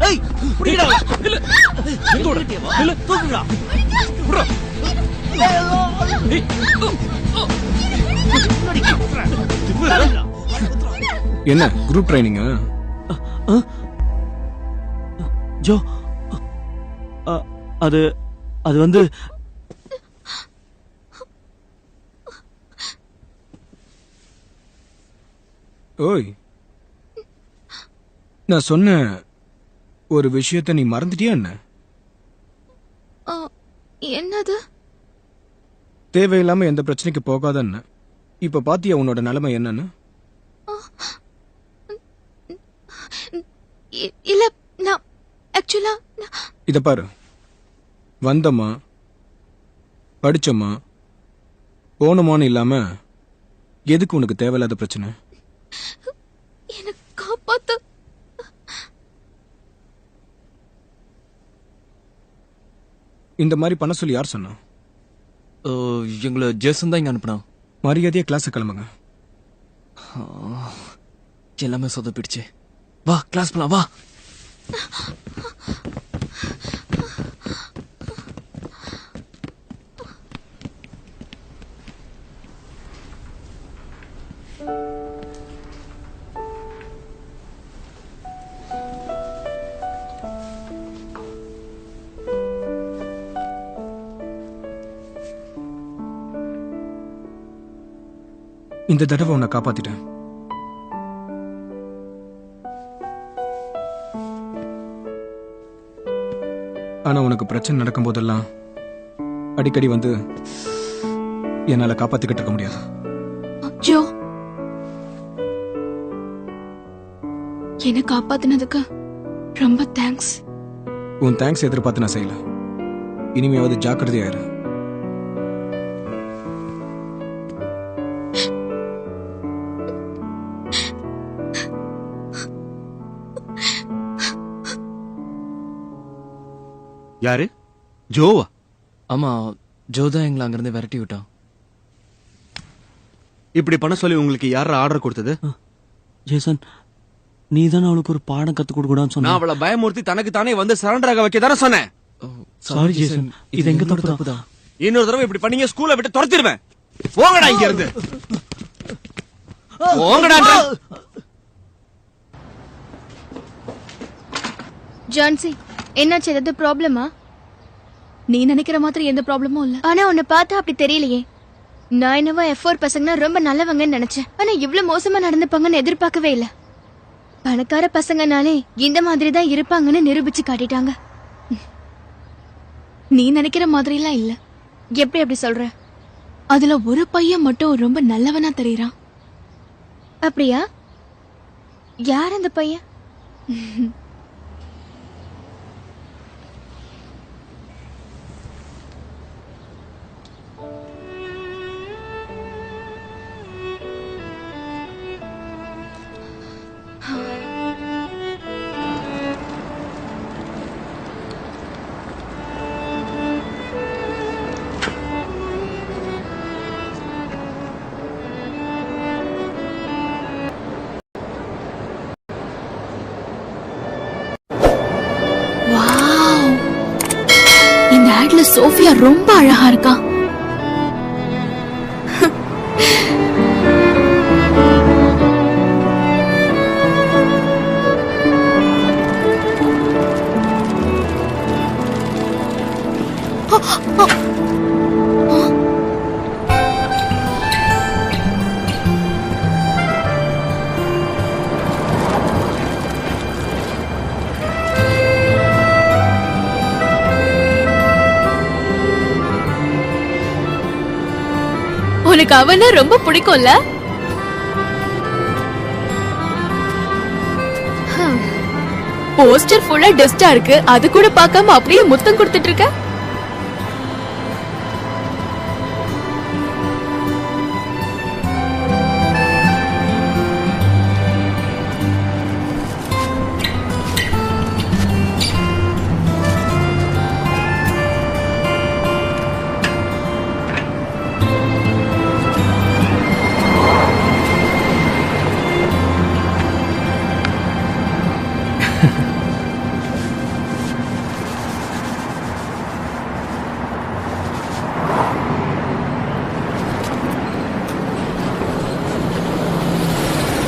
ஏய் புடிடா இல்ல எங்கோட இல்ல தூக்குடா புடி ஏய் என்ன குரூப் ட்ரைனிங்கா? ஜோ அது அது வந்து ஓய், நான் சொன்ன ஒரு விஷயத்தை நீ மறந்துட்டியா என்ன? என்னது? தேவையில்லாம எந்த பிரச்சனைக்கு போகாதன்னு. இப்ப பாத்தியா உன்னோட நிலைமை என்னன்னு? இல்ல நான் ஆக்சுவலா இத பாரு, வந்தமா படிச்சோமா போனோமான்னு இல்லாம எதுக்கு உனக்கு தேவையில்லாத பிரச்சனை? எனக்கு காப்பாத்து. இந்த மாதிரி பண்ண சொல்லி யார் சொன்னா? எங்களை ஜேசன் தான் இங்க அனுப்புனா. மரியாதையா கிளாஸ் கிளம்புங்க. எல்லாமே சொதப்பிடுச்சு. வா கிளாஸ் போலாம் வா. இந்த தடவை உன்னை காப்பாத்திட்டேன். ஆனா உனக்கு பிரச்சனை நடக்கும் போதெல்லாம் அடிக்கடி வந்து என்னால காப்பாத்திக்கிட்டு இருக்க முடியாது. ஜோ, என்ன காப்பாத்தினதுக்கு ரொம்ப தேங்க்ஸ். உன் தேங்க்ஸ் எதிர்பார்த்து நான் செய்யல. இனிமையாவது ஜாக்கிரதையாயிரு. யாரு? ஜோவா? ஆமா, ஜோ தான் எங்களை அங்கிருந்து விரட்டி விட்டான். இப்படி பண்ண சொல்லி உங்களுக்கு யார ஆர்டர் கொடுத்தது? ஜேசன், நீ தானே அவளுக்கு ஒரு பாடம் கத்து கொடுக்கூடான்னு சொன்ன. நான் அவளை பயமுறுத்தி தனக்கு தானே வந்து சரண்டர் ஆக வைக்க தானே சொன்னேன். சாரி ஜேசன், இது எங்க தப்பு தான். இன்னொரு தடவை இப்படி பண்ணீங்க ஸ்கூலை விட்டு துரத்திடுவேன். போங்கடா இங்க இருந்து. போங்கடா. ஜான்சி, என்னாச்சு? ஏதாவது ப்ராப்ளமா? நீ நினைக்கிற மாதிரி எந்த ப்ராப்ளமும் இல்ல. ஆனா உன்னை பார்த்தா அப்படி தெரியலையே. நான் என்னவோ F4 பசங்கன்னா ரொம்ப நல்லவங்கன்னு நினைச்சேன். ஆனா இவ்ளோ மோசமா நடந்துப்பாங்கன்னு எதிர்பார்க்கவே இல்ல. பணக்கார பசங்கனாலே இந்த மாதிரி தான் இருப்பாங்கன்னு நிரூபிச்சு காட்டிட்டாங்க. நீ நினைக்கிற மாதிரி எல்லாம் இல்ல. எப்படி அப்படி சொல்ற? அதுல ஒரு பையன் மட்டும் ரொம்ப நல்லவனா தெரியறான். அப்படியா? யார் அந்த பையன்? இந்த ஆட்ல சோஃபியா ரொம்ப அழகா இருக்கா. உனக்கு அவனா ரொம்ப பிடிக்கும்ல? போஸ்டர் ஃபுல்லா டஸ்டா இருக்கு, அது கூட பார்க்காம அப்படியே முத்தம் கொடுத்துட்டு இருக்க.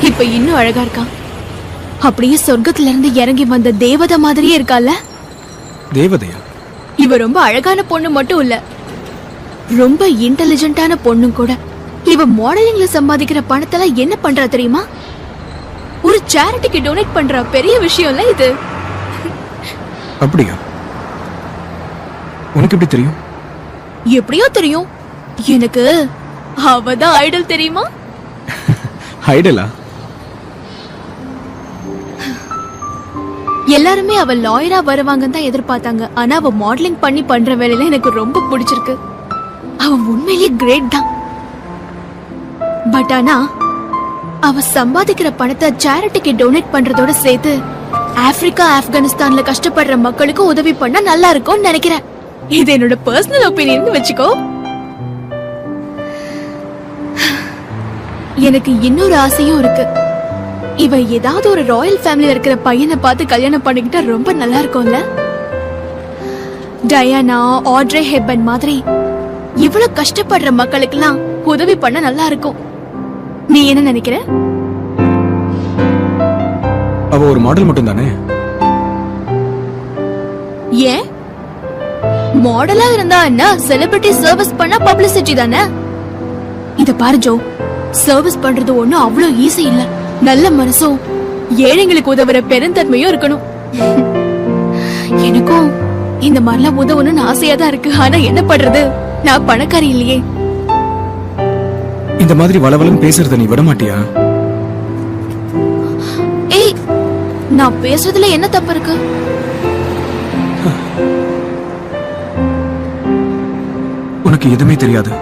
இப்ப இன்னும் அழகா இருக்கான். அப்படியே சொர்க்கத்துல இருந்து இறங்கி வந்த தேவதை மாதிரியே இருக்கால. தேவதையா? இவ ரொம்ப அழகான பொண்ணு மட்டும் இல்ல, ரொம்ப இன்டெலிஜென்ட்டான பொண்ணும் கூட. இவ மாடலிங்ல சம்பாதிக்கிற பணத்தெல்லாம் என்ன பண்றா தெரியுமா? ஒரு சேரிட்டிக்கு டொனேட் பண்றா. பெரிய விஷயம் இல்ல இது? அப்படியா? உனக்கு எப்படி தெரியும்? எப்படியோ தெரியும். எனக்கு அவதான் ஐடல் தெரியுமா? ஐடலா? எல்லாருமே அவ லாயரா வருவாங்கன்னு தான் எதிர்பார்த்தாங்க. ஆனா அவ மாடலிங் பண்ணி பண்ற வேலையில எனக்கு ரொம்ப பிடிச்சிருக்கு. அவ உண்மையிலேயே கிரேட் தான். பட் ஆனா அவ சம்பாதிக்கிற பணத்தை சேரிட்டிக்கு டொனேட் பண்றதோட சேர்த்து ஆப்பிரிக்கா ஆப்கானிஸ்தான்ல கஷ்டப்படுற மக்களுக்கு உதவி பண்ணா நல்லா இருக்கும்னு நினைக்கிறேன். இது என்னோட பர்சனல் ஒப்பீனியன் வச்சுக்கோ. எனக்கு இன்னொரு ஆசையும் இருக்கு. இவ ஏதாவது ஒரு ராயல் ஃபேமிலில இருக்கிற பையனை பார்த்து கல்யாணம் பண்ணிக்கிட்டா ரொம்ப நல்லா இருக்கும்ல. டயானா, ஆட்ரே ஹெப்பர்ன் மாதிரி இவ்வளவு கஷ்டப்படுற மக்களுக்கெல்லாம் உதவி பண்ண நல்லா இருக்கும். நீ என்ன நினைக்கிற? அவ ஒரு மாடல் மட்டும் தானே? ஏன் மாடலா இருந்தா என்ன, செலிபிரிட்டி சர்வீஸ் பண்ணா பப்ளிசிட்டி தானே. இத பாரு ஜோ, சர்வீஸ் பண்றது ஒண்ணும் அவ்வளவு ஈஸி இல்ல. நல்ல மனசும் ஏழைங்களுக்கு உதவுற பெருந்தன்மையும் இருக்கணும். எனக்கும் இந்த மாதிரிலாம் உதவணும்னு ஆசையா தான் இருக்கு. ஆனா என்ன பண்றது, நான் பணக்காரி இல்லையே. இந்த மாதிரி வளவளன்னு பேசுறத நீ விட மாட்டியா? ஏய், நான் பேசுறதுல என்ன தப்பு இருக்கு? உனக்கு எதுவுமே தெரியாது.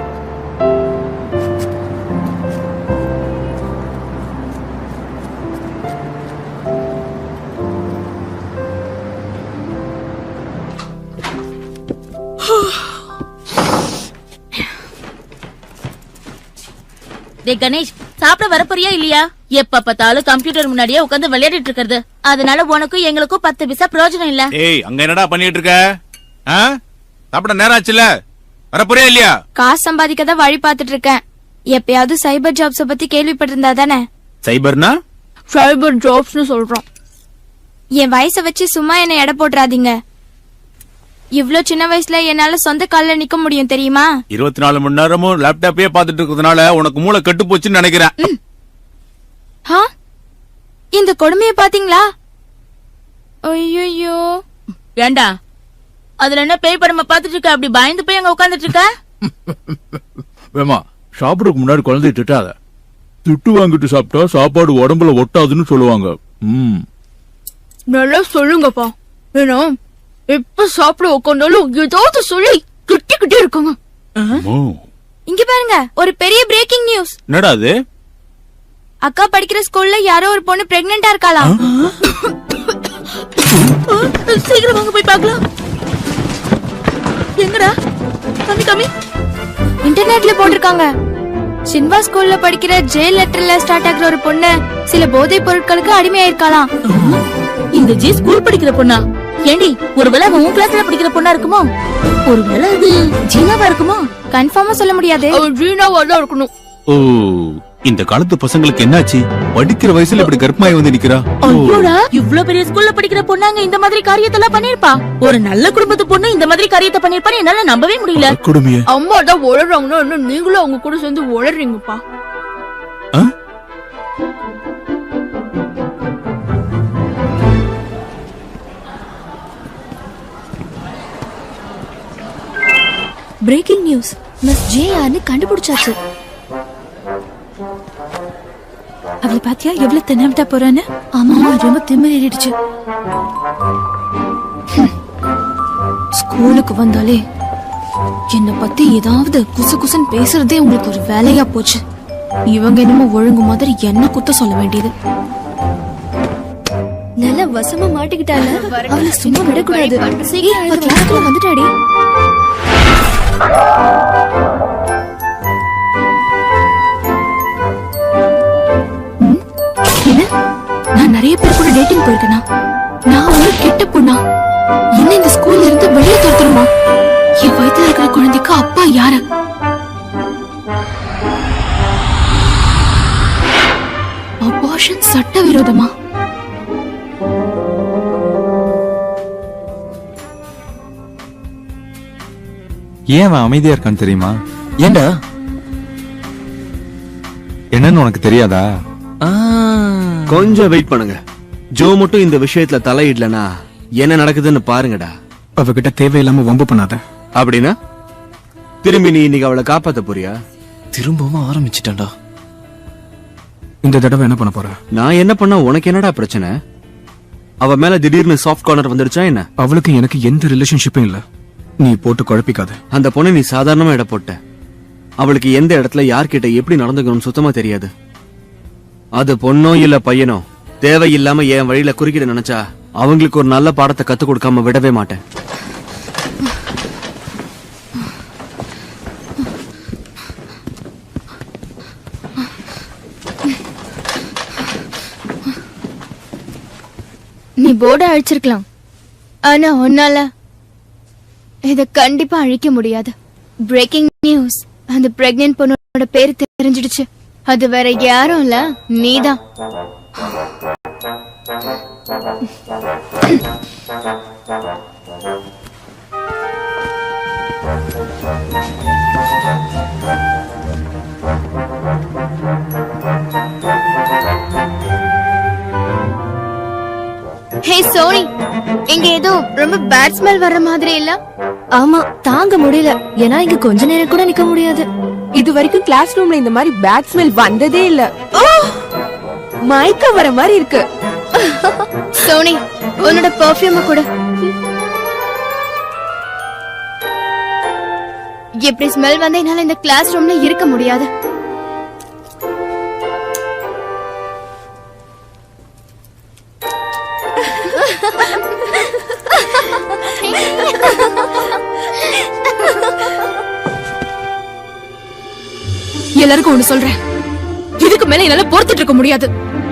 டே கணேஷ், சாப்பிட வரப்போறியா இல்லையா? எப்ப பார்த்தாலும் கம்ப்யூட்டர் முன்னாடியே உட்காந்து விளையாடிட்டு இருக்கிறது. அதனால உனக்கும் எங்களுக்கும் 10 பைசா பிரயோஜனம் இல்ல. ஏய், அங்க என்னடா பண்ணிட்டு இருக்க? சாப்பிட நேரம் ஆச்சுல, வரப்போறியா இல்லையா? காசு சம்பாதிக்க தான் வழி பார்த்துட்டு இருக்கேன். எப்பயாவது சைபர் ஜாப்ஸ பத்தி கேள்விப்பட்டிருந்தா தானே. சைபர்னா? சைபர் ஜாப்ஸ்னு சொல்றோம். என் வயசை வச்சு சும்மா என்ன எடை போட்டுறாதீங்க. இவ்ளோ சின்ன வயசுல என்னால சொந்த கால்ல நிக்க முடியும் தெரியுமா? 24 மணி நேரமும் லேப்டாப்பே பாத்துட்டு இருக்கிறதுனால உனக்கு மூளை கெட்டு போச்சுன்னு நினைக்கிறேன். இந்த கொடுமையை பாத்தீங்களா? ஐயோ, ஏண்டா அதுல என்ன பேய் படமா பாத்துட்டு இருக்க? அப்படி பயந்து போய் அங்க உட்காந்துட்டு இருக்க? வேமா, சாப்பிடறதுக்கு முன்னாடி குழந்தைய திட்டாத. திட்டு வாங்கிட்டு சாப்பிட்டா சாப்பாடு உடம்புல ஒட்டாதுன்னு சொல்லுவாங்க. நல்லா சொல்லுங்கப்பா. ஏன்னா எப்ப சாப்பிட உட்காந்தாலும் ஏதாவது சொல்லி திட்டிக்கிட்டே இருக்குங்க. இங்க பாருங்க, ஒரு பெரிய பிரேக்கிங் நியூஸ். என்னடா அது? அக்கா படிக்கிற ஸ்கூல்ல யாரோ ஒரு பொண்ணு பிரெக்னெண்டா இருக்காளாம். சீக்கிரம் வாங்க போய் பார்க்கலாம். எங்கடா? கம்மி கம்மி. இன்டர்நெட்ல போட்டிருக்காங்க. சின்வா ஸ்கூல்ல படிக்கிற ஜே லெட்டர்ல ஸ்டார்ட் ஆகுற ஒரு பொண்ணு சில போதைப் பொருட்களுக்கு அடிமையாயிருக்காளாம். இந்த ஜி ஸ்கூல் படிக்கிற பொண்ணா? ஏண்டி, ஒருவேளை அவன் உன் கிளாஸ்ல படிக்கிற பொண்ணா இருக்குமோ? ஒருவேளை அது ஜீனாவா இருக்குமோ? கன்ஃபார்மா சொல்ல முடியாது. அவன் ஜீனாவா தான் இருக்கணும். ஓ, இந்த காலத்து பசங்களுக்கு என்னாச்சு? படிக்கிற வயசுல இப்படி கர்ப்பமாயி வந்து நிக்கிறா. ஐயோடா, இவ்ளோ பெரிய ஸ்கூல்ல படிக்கிற பொண்ணாங்க இந்த மாதிரி காரியத்தெல்லாம் பண்ணிருப்பா? ஒரு நல்ல குடும்பத்து பொண்ணு இந்த மாதிரி காரியத்தை பண்ணிருப்பான்னு என்னால நம்பவே முடியல. கொடுமையே. அம்மா தான் உளறாங்கன்னா நீங்களும் அவங்க கூட சேர்ந்து உளறீங்கப்பா. பிரேக்கிங் நியூஸ், மிஸ் ஜே யாருன்னு கண்டுபிடிச்சாச்சு. அவளை பாத்தியா எவ்வளவு தென்னவிட்டா போறான்னு? ஆமா, ரொம்ப திமிர் ஏறிடுச்சு. ஸ்கூலுக்கு வந்தாலே என்ன பத்தி ஏதாவது குசு குசுன்னு பேசுறதே உங்களுக்கு ஒரு வேலையா போச்சு. இவங்க என்னமோ ஒழுங்கு மாதிரி என்ன குத்த சொல்ல வேண்டியது. நல்ல வசமா மாட்டிக்கிட்டால, அவளை சும்மா விடக்கூடாது. கிளாஸ்க்குள்ள வந்துட்டாடி. நான் நிறைய பேர் கூட டேட்டிங் போயிருக்கேனா? நான் ஒரு கெட்ட பொண்ணா? என்ன இந்த ஸ்கூல்ல இருந்து வெளியே துரத்தணுமா? என் வயித்துல இருக்கிற குழந்தைக்கு அப்பா யாரு? அபார்ஷன் சட்டவிரோதமா? ஏன் அவன் அமைதியா இருக்கான்னு தெரியுமா? ஏண்டா? என்னன்னு உனக்கு தெரியாதா? கொஞ்சம் வெயிட் பண்ணுங்க. ஜோ மட்டும் இந்த விஷயத்துல தலையிடலனா என்ன நடக்குதுன்னு பாருங்கடா. அவகிட்ட தேவையில்லாம வம்பு பண்ணாத. அப்படின்னா திரும்பி நீ இன்னைக்கு அவளை காப்பாத்த போறியா? திரும்பவும் ஆரம்பிச்சிட்டான்டா. இந்த தடவை என்ன பண்ண போற? நான் என்ன பண்ணா உனக்கு என்னடா பிரச்சனை? அவ மேல திடீர்னு சாஃப்ட் கார்னர் வந்துருச்சா என்ன? அவளுக்கு எனக்கு எந்த ரிலேஷன்ஷிப்பும் இல்ல. நீ போட்டு குழப்பிக்காத. அந்த பொண்ணை நீ சாதாரணமா இட போட்ட. அவளுக்கு எந்த இடத்துல யார்கிட்ட எப்படி நடந்துக்கணும்னு சுத்தமா தெரியாது. அது பொண்ணோ இல்ல பையனோ தேவையில்லாம என் வழியில குறுக்கிட நினைச்சா அவங்களுக்கு ஒரு நல்ல பாடத்தை கத்து கொடுக்காம விடவே மாட்டேன். நீ போர்டை அழிச்சிருக்கலாம், ஆனா உன்னால இத கண்டிப்பா அழிக்க முடியாது. பிரேக்கிங் நியூஸ், அந்த பிரெக்னன்ட் பொண்ணோட பேரு தெரிஞ்சிடுச்சு. அது வேற யாரும் இல்ல, நீதான். ஹே சோனி, இங்க ஏதோ ரொம்ப பேட் ஸ்மெல் வர்ற மாதிரி இல்ல? ஆமா, தாங்க முடியல. ஏன்னா இங்க கொஞ்ச நேரம் கூட நிக்க முடியாது. இது வரைக்கும் கிளாஸ் ரூம்ல இந்த மாதிரி பேட் ஸ்மெல் வந்ததே இல்ல. மயக்கம் வர மாதிரி இருக்கு. சோனி, உன்னோட பெர்ஃப்யூம் கூட. எப்படி ஸ்மெல் வந்தா என்னால இந்த கிளாஸ் ரூம்ல இருக்க முடியாது. எல்லாருக்கும் ஒண்ணு சொல்றேன், இதுக்கு மேல என்னால பொறுத்துட்டு இருக்க முடியாது.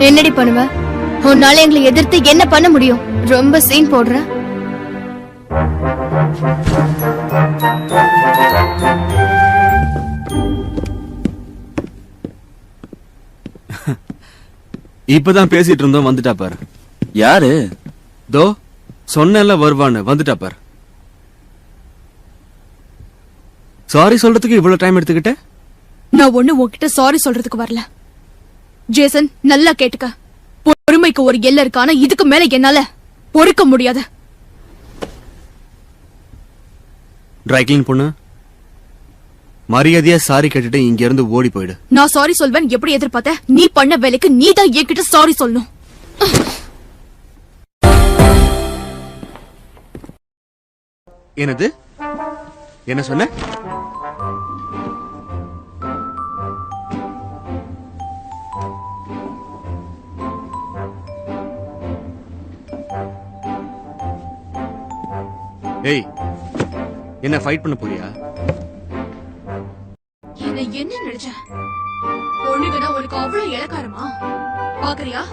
என்னடி பண்ணுவ? உன்னால எங்களை எதிர்த்து என்ன பண்ண முடியும்? ரொம்ப சீன் போடுற. இப்பதான் பேசிட்டு இருந்தோம், வந்துட்டா பாரு. யாரு? தோ சொன்னல வருவான்னு, வந்துட்டா பாரு. சாரி சொல்றதுக்கு இவ்வளவு டைம் எடுத்துக்கிட்ட? நான் ஒண்ணு உன்கிட்ட சாரி சொல்றதுக்கு வரல ஜேசன், நல்லா கேட்டுக்க. பொறுமைக்கு ஒரு எல்லை இருக்கு, ஆனா இதுக்கு மேல என்னால பொறுக்க முடியாது. டிரைக்ளீன் பொண்ணு, மரியாதையா சாரி கேட்டுட்டு இங்க இருந்து ஓடி போயிடு. நான் சாரி சொல்வேன் எப்படி எதிர்பார்த்த? நீ பண்ண வேலைக்கு நீ தான் என்கிட்ட சாரி சொல்லணும். என்னது? என்ன சொன்ன? ஏய், என்ன ஃபைட் பண்ண போறியா? என்ன என்ன நினைச்ச? பொண்ணுங்கன்னா உனக்கு அவ்வளவு இலக்காரமா? பாக்குறியா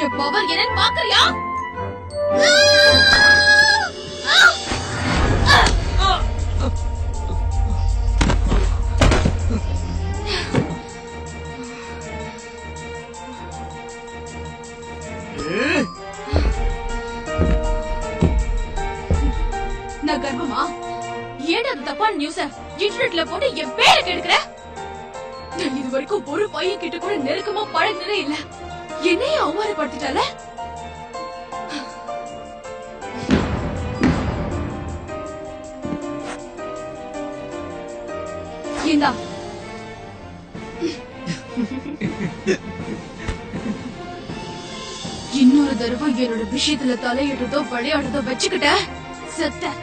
என் பவர் என்னன்னு? பாக்குறியா? நான் கர்ப்பமா? ஏன் அது தப்பான நியூஸ இன்டர்நெட்ல போட்டு என் பேரை கெடுக்கிற? நான் இது வரைக்கும் ஒரு பையன் கிட்ட கூட நெருக்கமா பழகினதே இல்ல. என்னையே அவமானப்படுத்திட்டால. இந்தா, இன்னொரு தடவை என்னோட விஷயத்துல தலையிடுறதோ விளையாடுறதோ வச்சுக்கிட்ட செத்த.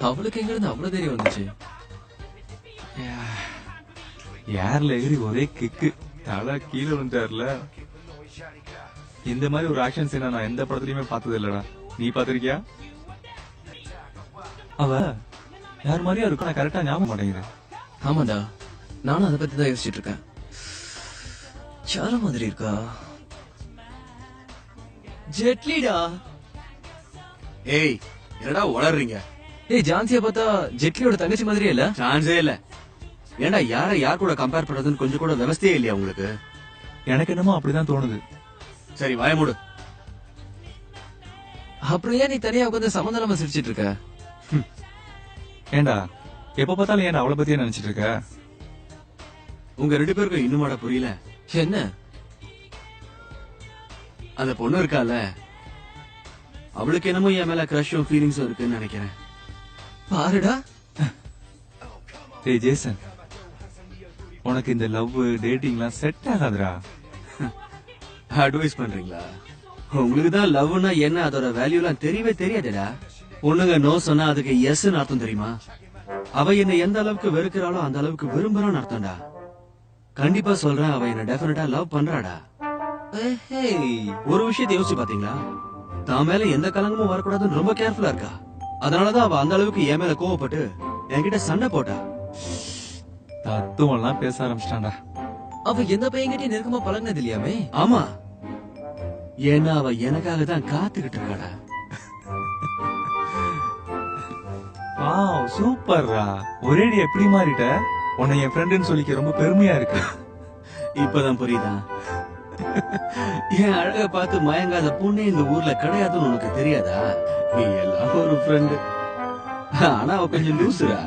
அவளுக்கு எங்க இருந்து அவ்வளவு தைரியம் வந்துச்சு? ஏர்ல ஏறி ஒரே கிக்கு, தலை கீழே விழுந்தாருல. இந்த மாதிரி ஒரு ஆக்ஷன் சீனா நான் எந்த படத்துலயுமே பார்த்தது இல்லடா. நீ பாத்திருக்கியா? அவ யார் மாதிரியா இருக்கும், நான் கரெக்டா ஞாபகம் மாட்டேங்குது. ஆமாடா, நானும் அதை பத்தி தான் யோசிச்சுட்டு இருக்கேன். யார மாதிரி இருக்கா? ஜெட்லிடா. ஏய் என்னடா உளறீங்க? ஏய், ஜான்சியா பார்த்தா ஜெட்லியோட தங்கச்சி மாதிரியே இல்ல? சான்ஸே இல்ல. ஏன்டா யார் கூட கம்பேர் பண்றதுன்னு கொஞ்சம் கூட விவசாயே இல்லையா உங்களுக்கு? எனக்கு என்னமோ அப்படிதான் தோணுது. சரி வாய மூடு. அப்புறம் ஏன் நீ தனியா உட்காந்து சமாதானமா சிரிச்சிட்டு இருக்க? ஏண்டா எப்ப பார்த்தாலும் ஏன் அவளை பத்தியே நினைச்சிட்டு இருக்க? உங்க 2 பேருக்கும் இன்னுமாடா புரியல? என்ன? அந்த பொண்ணு இருக்கால, அவளுக்கு என்னமோ என் மேல கிரஷும் ஃபீலிங்ஸும் இருக்குன்னு நினைக்கிறேன். பாருடா. டேய் ஜேசன், உனக்கு இந்த லவ் டேட்டிங்லாம் செட் ஆகாதுடா. அட்வைஸ் பண்றீங்களா? உங்களுக்கு தான் லவ்னா என்ன அதோட வேல்யூலாம் தெரியவே தெரியாதுடா. பொண்ணுங்க நோ சொன்னா அதுக்கு எஸ் அர்த்தம் தெரியுமா? அவ என்ன எந்த அளவுக்கு வெறுக்கிறாளோ அந்த அளவுக்கு விரும்புறான்னு அர்த்தம்டா. கண்டிப்பா சொல்றேன், அவ என்ன டெஃபினட்டா லவ் பண்றாடா. ஒரு விஷயத்தை யோசிச்சு பாத்தீங்களா? தான் மேல எந்த கலங்கமும் வரக்கூடாதுன்னு ரொம்ப கேர்ஃபுல்லா இருக்கா. அதனாலதான் அவ அந்த அளவுக்கு என் மேல கோவப்பட்டு என்கிட்ட சண்டை போட்டா. தத்துவம் எல்லாம் பேச ஆரம்பிச்சிட்டான்டா. அவ எந்த பையன்கிட்டயும் நெருக்கமா பழகினது இல்லையாமே? ஆமா, ஏன்னா அவ எனக்காக தான் காத்துக்கிட்டு இருக்காடா. வாவ், சூப்பர்ரா. ஒரேடி எப்படி மாறிட்ட? உன்னை என் ஃப்ரெண்டுன்னு சொல்லிக்க ரொம்ப பெருமையா இருக்கு. இப்பதான் புரியுதா? என் அழக பார்த்து மயங்காத பொண்ணே இந்த ஊர்ல கிடையாதுன்னு உனக்கு தெரியாதா? நீ எல்லாம் ஒரு ஃப்ரெண்டு. ஆனா அவ கொஞ்சம் லூசுரா.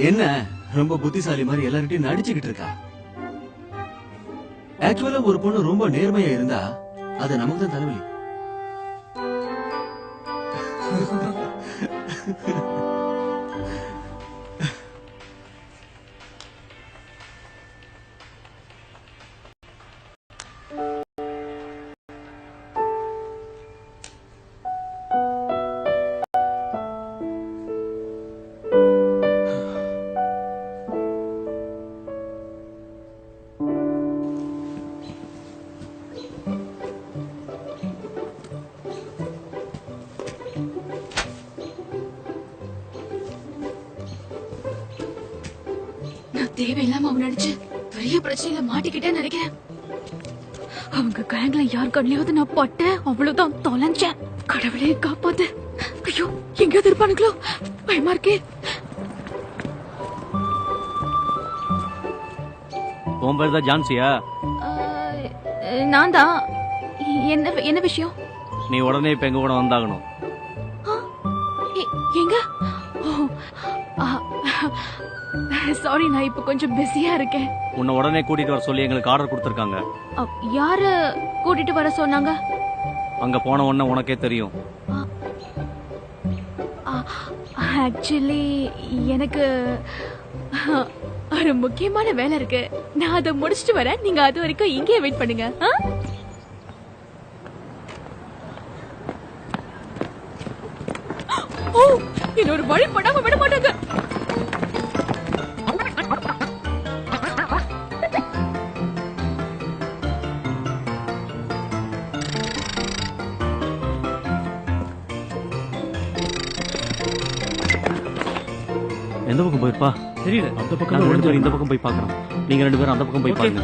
என்ன ரொம்ப புத்திசாலி மாதிரி எல்லார்கிட்டயும் நடிச்சுக்கிட்டு இருக்கா. ஆக்சுவலா ஒரு பொண்ணு ரொம்ப நேர்மையா இருந்தா அது நமக்கு தான் தலைவலி. தேவையில்லாம அவன் நடிச்சு பெரிய பிரச்சனையில மாட்டிக்கிட்டே நினைக்கிறேன். அவங்க கேங்ல யார் கண்ணியாவது நான் பட்டேன், அவ்வளவுதான் தொலைஞ்சேன். கடவுளே காப்பாத்து. ஐயோ, எங்கேயாவது இருப்பானுங்களோ, பயமா இருக்கே. உன் பேர் தான் ஜான்சியா? நான் தான். என்ன விஷயம்? நீ உடனே இப்ப எங்க கூட வந்தாகணும். எங்க? சாரி, நான் இப்ப கொஞ்சம் பிஸியா இருக்கேன். உன்னை உடனே கூட்டிட்டு வர சொல்லி எங்களுக்கு ஆர்டர் கொடுத்திருக்காங்க. யாரு கூட்டிட்டு வர சொன்னாங்க? அங்க போன உடனே உனக்கே தெரியும். ஆக்சுவலி எனக்கு ஒரு முக்கியமான வேலை இருக்கு. நான் அதை முடிச்சிட்டு வரேன். நீங்க அது வரைக்கும் இங்கேயே வெயிட் பண்ணுங்க. ஓ, இன்னொரு வழி பண்ணாம விட மாட்டாங்க. எந்த பக்கம் போயிருப்பா தெரியல. அந்த பக்கம் இந்த பக்கம் போய் பாக்குறோம். நீங்க 2 பேரும் அந்த பக்கம் போய் பாருங்க.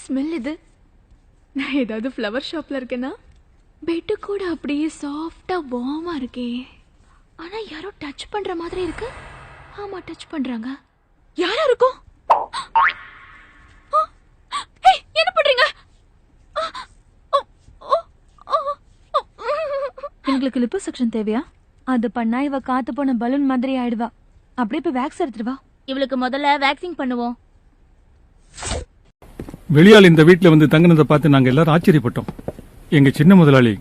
ஸ்மெல் இது? நான் ஏதாவது ஃப்ளவர் ஷாப்ல இருக்கேனா? பெட்டு கூட அப்படியே சாஃப்டா வார்மா இருக்கே. ஆனா யாரோ டச் பண்ற மாதிரி இருக்கு. ஆமா, டச் பண்றாங்க. யாரா இருக்கும்? ஏய், என்ன பண்றீங்க? எங்களுக்கு லிப்போ செக்ஷன் தேவையா? அது பண்ணா இவ காத்து போன பலூன் மாதிரி ஆயிடுவா. அப்படியே போய் வேக்ஸ் எடுத்துட்டு வா. இவளுக்கு முதல்ல வேக்சிங் பண்ணுவோம். வெளியால் இந்த வீட்டுல வந்து தங்கினதை பார்த்து நாங்க எல்லாரும் ஆச்சரியப்பட்டோம். எங்க சின்ன முதலாளி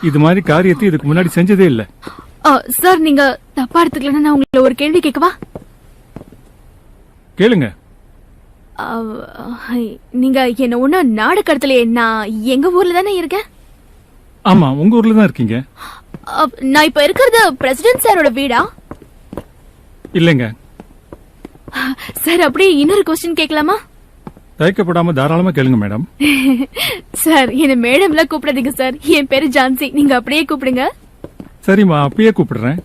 இது மாதிரி காரியத்தை இதுக்கு முன்னாடி செஞ்சதே இல்ல. சார், நீங்க தப்பா எடுத்துக்கலன்னா நான் உங்களை ஒரு கேள்வி கேட்கவா? கேளுங்க. நீங்க என்ன ஒண்ணு நாடு கடத்தலையே. நான் எங்க ஊர்ல தானே இருக்கேன். ஆமா, உங்க ஊர்ல தான் இருக்கீங்க. நான் இப்ப இருக்கிறது பிரசிடென்ட் சாரோட வீடா? இல்லைங்க. சார், அப்படியே இன்னொரு क्वेश्चन கேட்கலாமா? தயக்கப்படாம தாராளமா கேளுங்க மேடம். சார், என்ன மேடம்ல கூப்பிடாதீங்க சார். என் பேரு ஜான்சி. நீங்க அப்படியே கூப்பிடுங்க. சரிம்மா, அப்பயே கூப்பிடுறேன்.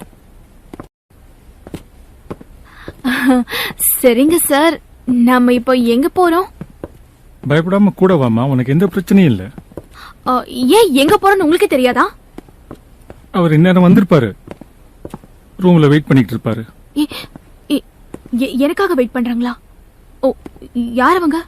சரிங்க சார். நாம இப்போ எங்க போறோம்? பயப்படாம கூட வாமா, உனக்கு எந்த பிரச்சனையும் இல்ல. ஏன் எங்க போறோம்னு உங்களுக்கு தெரியாதா? அவர் இந்நேரம் வந்திருப்பாரு. ரூம்ல வெயிட் பண்ணிட்டு இருப்பாரு. எனக்காக வெயிட் பண்றாங்களா? ஓ, யார் அவங்க?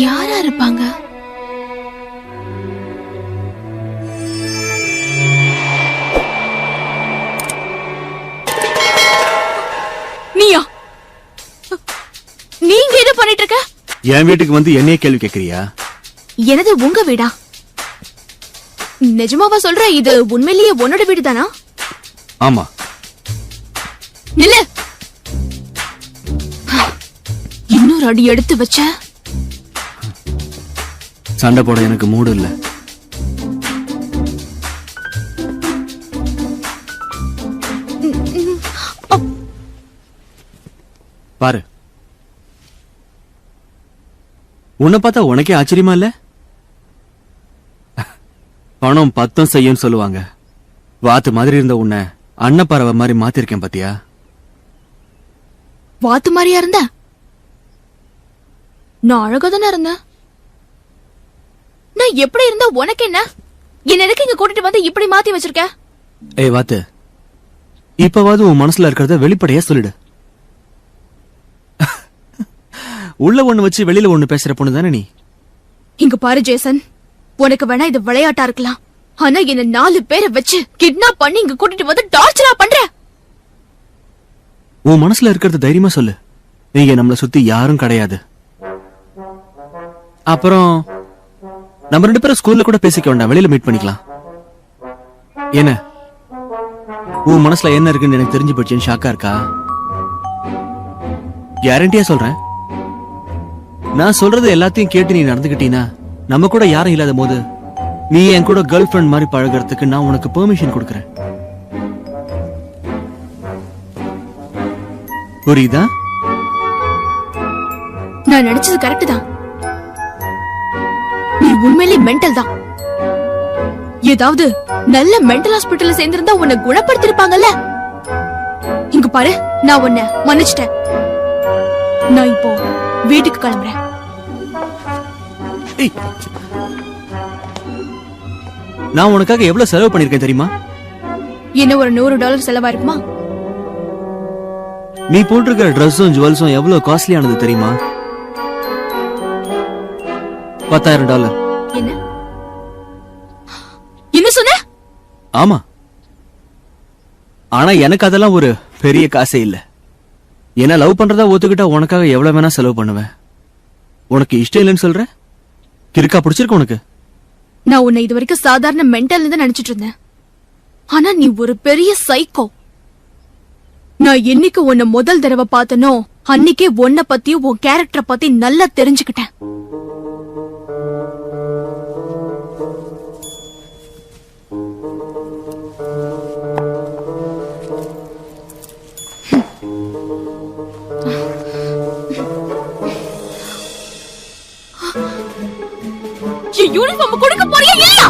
யாரா இருப்பாங்க? நீயா? நீங்க என்ன பண்ணிட்டு இருக்க? என் வீட்டுக்கு வந்து என்னைய கேள்வி கேக்குறியா? எனது உங்க வீடா? நிஜமாவா சொல்ற? இது உண்மையிலேயே உன்னோட வீடு தானா? ஆமா. நில்லு. இன்னொரு அடி எடுத்து வச்ச சண்டை போட எனக்கு மூடு இல்ல. பாரு, உன்னை பார்த்தா உனக்கே ஆச்சரியமா இல்ல? பணம் 10 செய்யும் சொல்லுவாங்க. வாத்து மாதிரி இருந்த உன்னை அன்னப்பறவை மாதிரி மாத்திருக்கேன் பாத்தியா? வாத்து மாதிரியா இருந்த? நான் அழகா தானே இருந்தேன். நான் எப்படி இருந்தா உனக்கு என்ன? என்ன எதுக்கு இங்க கூட்டிட்டு வந்து இப்படி மாத்தி வச்சிருக்க? ஏய் வாத்து, இப்பவாது உன் மனசுல இருக்கிறத வெளிப்படையா சொல்லிடு. உள்ள ஒண்ணு வச்சு வெளியில ஒண்ணு பேசுற பொண்ணு தானே நீ? இங்க பாரு ஜேசன், உனக்கு வேணா இது விளையாட்டா இருக்கலாம். ஆனா என்ன 4 பேரை வச்சு கிட்னாப் பண்ணி இங்க கூட்டிட்டு வந்து டார்ச்சரா பண்ற. உன் மனசுல இருக்கிறது தைரியமா சொல்லு. நீங்க நம்மள சுத்தி யாரும் கிடையாது. அப்புறம் நம்ம 2 பேரும் ஸ்கூல்ல கூட பேசிக்க வேண்டாம், வெளியில மீட் பண்ணிக்கலாம். என்ன உன் மனசுல என்ன இருக்குன்னு எனக்கு தெரிஞ்சு போச்சுன்னு ஷாக்கா இருக்கா? கேரண்டியா சொல்றேன். நான் சொல்றது எல்லாத்தையும் கேட்டு நீ நடந்துக்கிட்டீனா, நம்ம கூட யாரும் இல்லாத போது நீ என் கூட கேர்ள் ஃபிரெண்ட் மாதிரி பழகிறதுக்கு நான் உனக்கு பெர்மிஷன் கொடுக்கறேன். புரியுதா? நான் நினைச்சது கரெக்ட் தான். நீ உண்மையிலே மென்டல் தான். ஏதாவது நல்ல மென்டல் ஹாஸ்பிட்டல்ல சேர்ந்திருந்தா உன்னை குணப்படுத்திருப்பாங்கல்ல. இங்க பாரு, நான் உன்னை மன்னிச்சிட்டேன். நான் இப்போ வீட்டுக்கு கிளம்புறேன். நான் உனக்காக எவ்வளவு செலவு பண்ணிருக்கேன் தெரியுமா? என்ன ஒரு $100 செலவா இருக்குமா? நீ போட்டிருக்கிற ட்ரெஸ்ஸும் ஜுவல்ஸும் எவ்வளவு காஸ்ட்லியானது தெரியுமா? $10,000. என்ன என்ன சொன்ன? ஆமா. ஆனா எனக்கு அதெல்லாம் ஒரு பெரிய காசே இல்ல. என்ன லவ் பண்றதா ஒத்துக்கிட்டா உனக்காக எவ்வளவு வேணா செலவு பண்ணுவேன். உனக்கு இஷ்டம் இல்லைன்னு சொல்ற? கிறுக்கா பிடிச்சிருக்க உனக்கு? நான் உன்னை இது வரைக்கும் சாதாரண மென்டல் தான் நினைச்சிட்டு இருந்தேன். ஆனா நீ ஒரு பெரிய சைக்கோ. நான் என்னைக்கு உன்னை முதல் தடவை பார்த்தனோ அன்னைக்கே உன்னை பத்தியும் உன் கேரக்டரை பத்தி நல்லா தெரிஞ்சுக்கிட்டேன். யூனிஃபார்ம் கொடுக்க போறியா இல்லையா?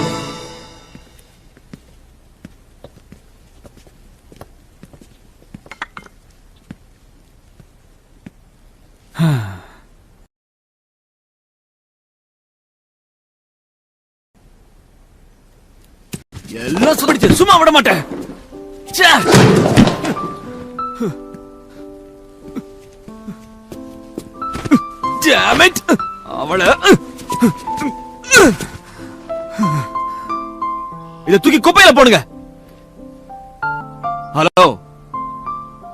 எல்லாம் சொல்லிட்டு சும்மா விட மாட்டேன். அவளை இத தூக்கி குப்பையில போடுங்க. ஹலோ,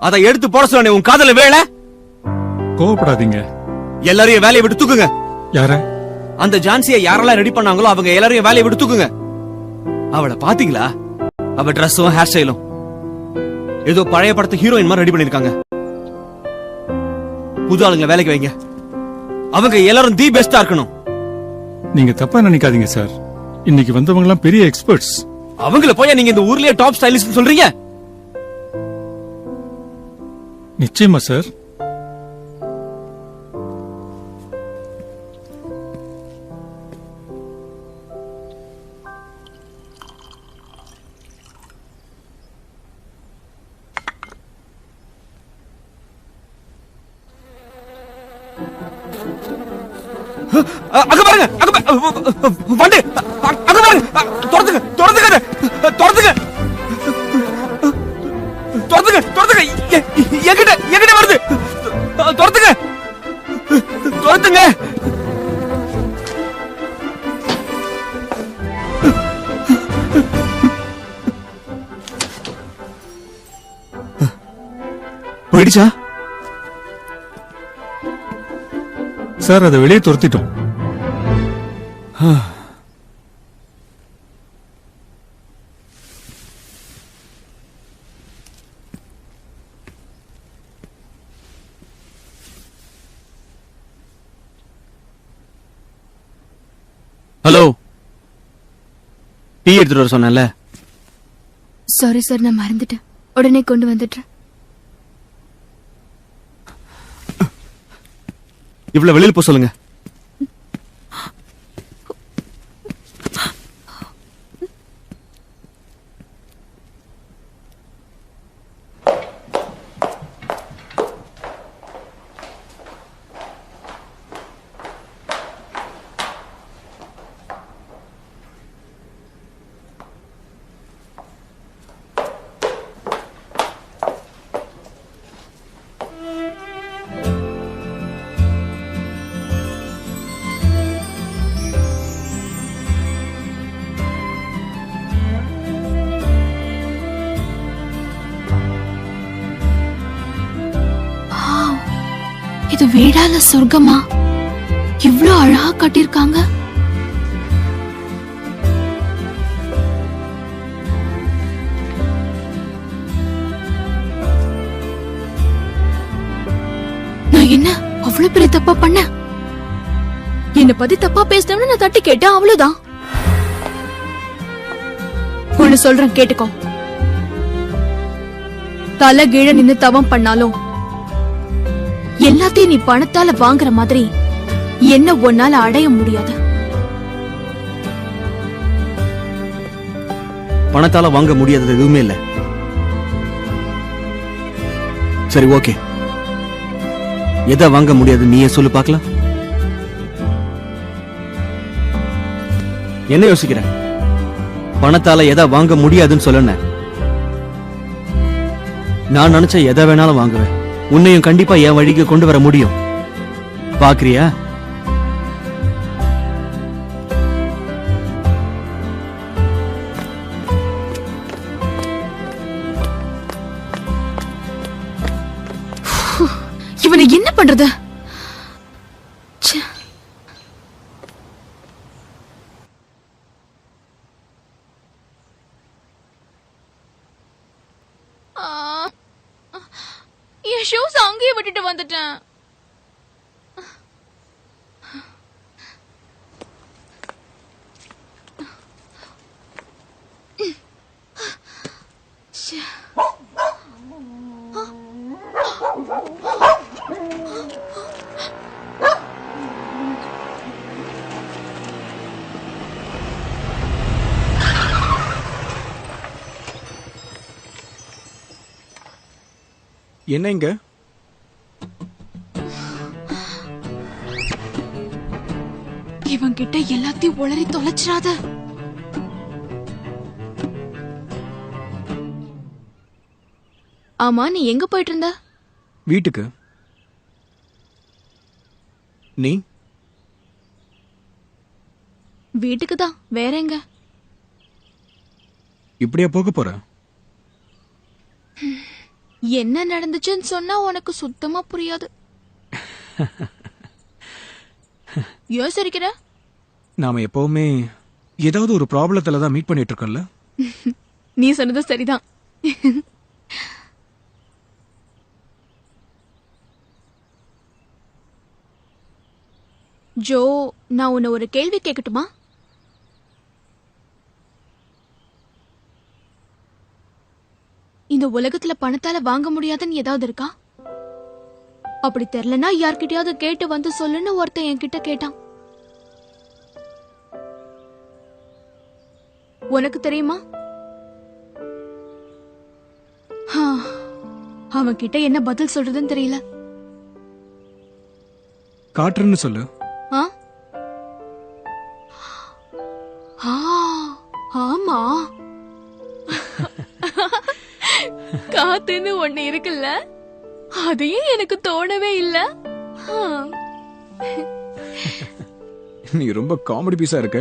அதை எடுத்து போட சொன்ன உன் காதல வேலை. கோவப்படாதீங்க. எல்லாரையும் வேலையை விட்டு தூக்குங்க. யார? அந்த ஜான்சியை யாரெல்லாம் ரெடி பண்ணாங்களோ அவங்க எல்லாரையும் வேலையை விட்டு தூக்குங்க. அவளை பாத்தீங்களா? அவ ட்ரெஸ்ஸும் ஹேர் ஸ்டைலும் ஏதோ பழைய படத்து ஹீரோயின் மாதிரி ரெடி பண்ணிருக்காங்க. புது ஆளுங்களை வேலைக்கு வைங்க. அவங்க எல்லாரும் தி பெஸ்டா இருக்கணும். நீங்க தப்பா நினைக்காதீங்க சார். இன்னைக்கு வந்தவங்க எல்லாம் பெரிய எக்ஸ்பர்ட்ஸ். அவங்கள போய் நீங்க இந்த ஊர்லயே டாப் ஸ்டைலிஸ்ட் சொல்றீங்க? நிச்சயமா சார். அங்க பாருங்க, வண்டி அங்க பாருங்க. தொடர்ந்துங்க, தொடர்ந்துங்க, தொடர்ந்துங்க, தொடர்ந்துங்க, தொடர்ந்துங்க. என்கிட்ட என்கிட்ட வருது. தொடர்ந்துங்க, தொடர்ந்துங்க. போயிடுச்சா சார்? அதை வெளியே துரத்திட்டோம். ஹலோ, டீ எடுத்துட்டு வர சொன்னேன்ல. சாரி சார், நான் மறந்துட்டேன். உடனே கொண்டு வந்துட்டேன். இவ்வளவு வெளியில் போக சொல்லுங்க. இது வீடால சொர்க்கமா? இவ்ளோ அழகா கட்டிருக்காங்க. நான் என்ன அவ்வளவு பெரிய தப்பா பண்ண? என்ன பத்தி தப்பா பேசினவன நான் தட்டி கேட்டேன், அவ்வளவுதான். ஒண்ணு சொல்றேன் கேட்டுக்கோ. தலை கீழ நின்னு தவம் பண்ணாலும் எல்லாத்தையும் நீ பணத்தால வாங்குற மாதிரி என்ன ஒன்னால அடைய முடியாது. பணத்தால வாங்க முடியாதது எதுவுமே இல்ல. சரி, ஓகே. எதை வாங்க முடியாது நீயே சொல்லு பார்க்கலாம். என்ன யோசிக்கிற? பணத்தால எதை வாங்க முடியாதுன்னு சொல்லுன. நான் நினைச்ச எதை வேணாலும் வாங்குவேன். உன்னையும் கண்டிப்பா என் வழிக்கு கொண்டு வர முடியும். பாக்குறியா? இவனை என்ன பண்றது? என் ஷூஸ் அங்கேயே விட்டுட்டு வந்துட்டேன். என்ன இங்க? இவன் கிட்ட எல்லாத்தையும் உளறி தொலைச்சிடாத. ஆமா, நீ எங்க போயிட்டு இருந்த? வீட்டுக்கு. நீ? வீட்டுக்கு தான். வேற எங்க? இப்படியா போக போற? என்ன நடந்துச்சுன்னு சொன்னா உனக்கு சுத்தமா புரியாது. யோசிக்கிற? நாம எப்பவுமே ஏதாவது ஒரு ப்ராப்ளத்துல தான் மீட் பண்ணிட்டு இருக்கோம்ல. நீ சொன்னது சரிதான். ஜோ, நான் உன்னை ஒரு கேள்வி கேட்கட்டுமா? இந்த உலகத்துல பணத்தால வாங்க முடியாதுன்னு ஏதாவது இருக்கா? அப்படி தெரியலனா யார்கிட்டயாவது கேட்டு வந்து சொல்லுன்னு ஒருத்தன் என்கிட்ட கேட்டான். உனக்கு தெரியுமா? அவன் கிட்ட என்ன பதில் சொல்றதுன்னு தெரியல. காற்றுன்னு சொல்லு. ஆமா, காத்துன்னு ஒண்ணு இருக்குல்ல, அதையும் எனக்கு தோணவே இல்ல. நீ ரொம்ப காமெடி பீஸா இருக்க.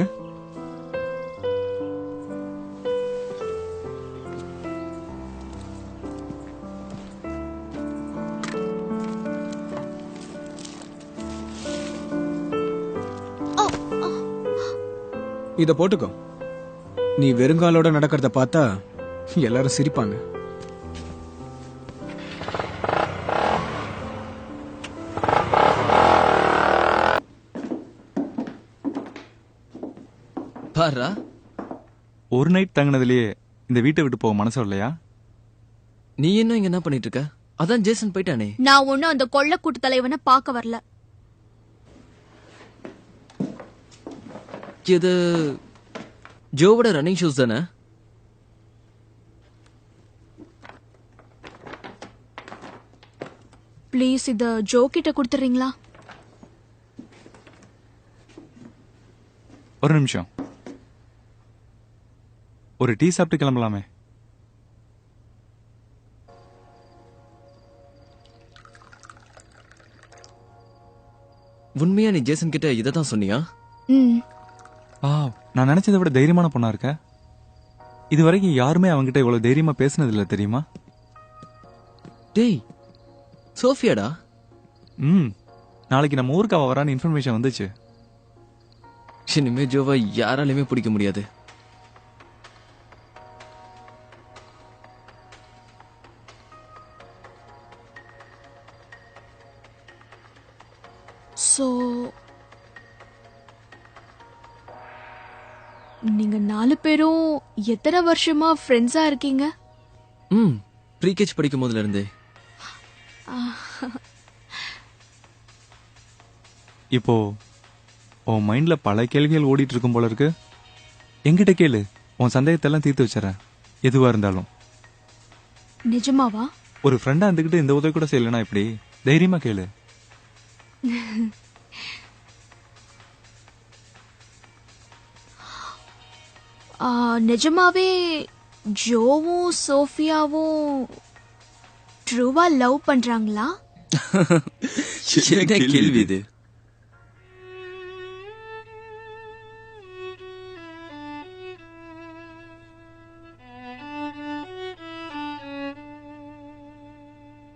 இத போட்டுக்கோ. நீ வெறுங்காலோட நடக்கிறத பார்த்தா எல்லாரும் சிரிப்பாங்க. பாரா, ஒரு நைட் தங்கினதுலயே இந்த வீட்டை விட்டு போக மனசு இல்லையா? நீ இன்னும் இங்க என்ன பண்ணிட்டு இருக்க? அதான் ஜேசன் போயிட்டானே. நான் ஒன்னும் அந்த கொள்ளக்கூட்டு தலைவனை பார்க்க வரல. இது ஜோவோட ரன்னிங் ஷூஸ் தானே? ப்ளீஸ் இத ஜோ கிட்ட கொடுத்துறீங்களா? ஒரு நிமிஷம். ஒரு டீ சாப்பிட்டு கிளம்பலாமே. உண்மையா நீ ஜேசன் கிட்ட இதை தான் சொன்னியா? நான் நினைச்சதை விட தைரியமான பொண்ணா இருக்க. இது வரைக்கும் யாருமே அவங்கிட்ட இவ்வளவு தைரியமா பேசினது இல்ல தெரியுமா? டேய், சோஃபியாடா. நாளைக்கு நம்ம ஊருக்கு அவ வரான்னு இன்ஃபர்மேஷன் வந்துச்சு. இனிமே ஜோவா யாராலையுமே பிடிக்க முடியாது. சோ நீங்க 4 பேரும் எத்தனை வருஷமா ஃப்ரெண்ட்ஸா இருக்கீங்க? ப்ரீகேஜ் படிக்கும் போதுல இருந்தே. இப்போ உன் மைண்ட்ல பல கேள்விகள் ஓடிட்டு இருக்கும் போல இருக்கு. என்கிட்ட கேளு, உன் சந்தேகத்தெல்லாம் தீர்த்து வச்சுறேன். எதுவா இருந்தாலும். நிஜமாவா? ஒரு ஃப்ரெண்டா இருந்துகிட்டு இந்த உதவி கூட செய்யலனா எப்படி? தைரியமா கேளு. நிஜமாவே ஜோவும் சோஃபியாவும் ட்ரூவா லவ் பண்றாங்களா? என்ன கேள்வி இது?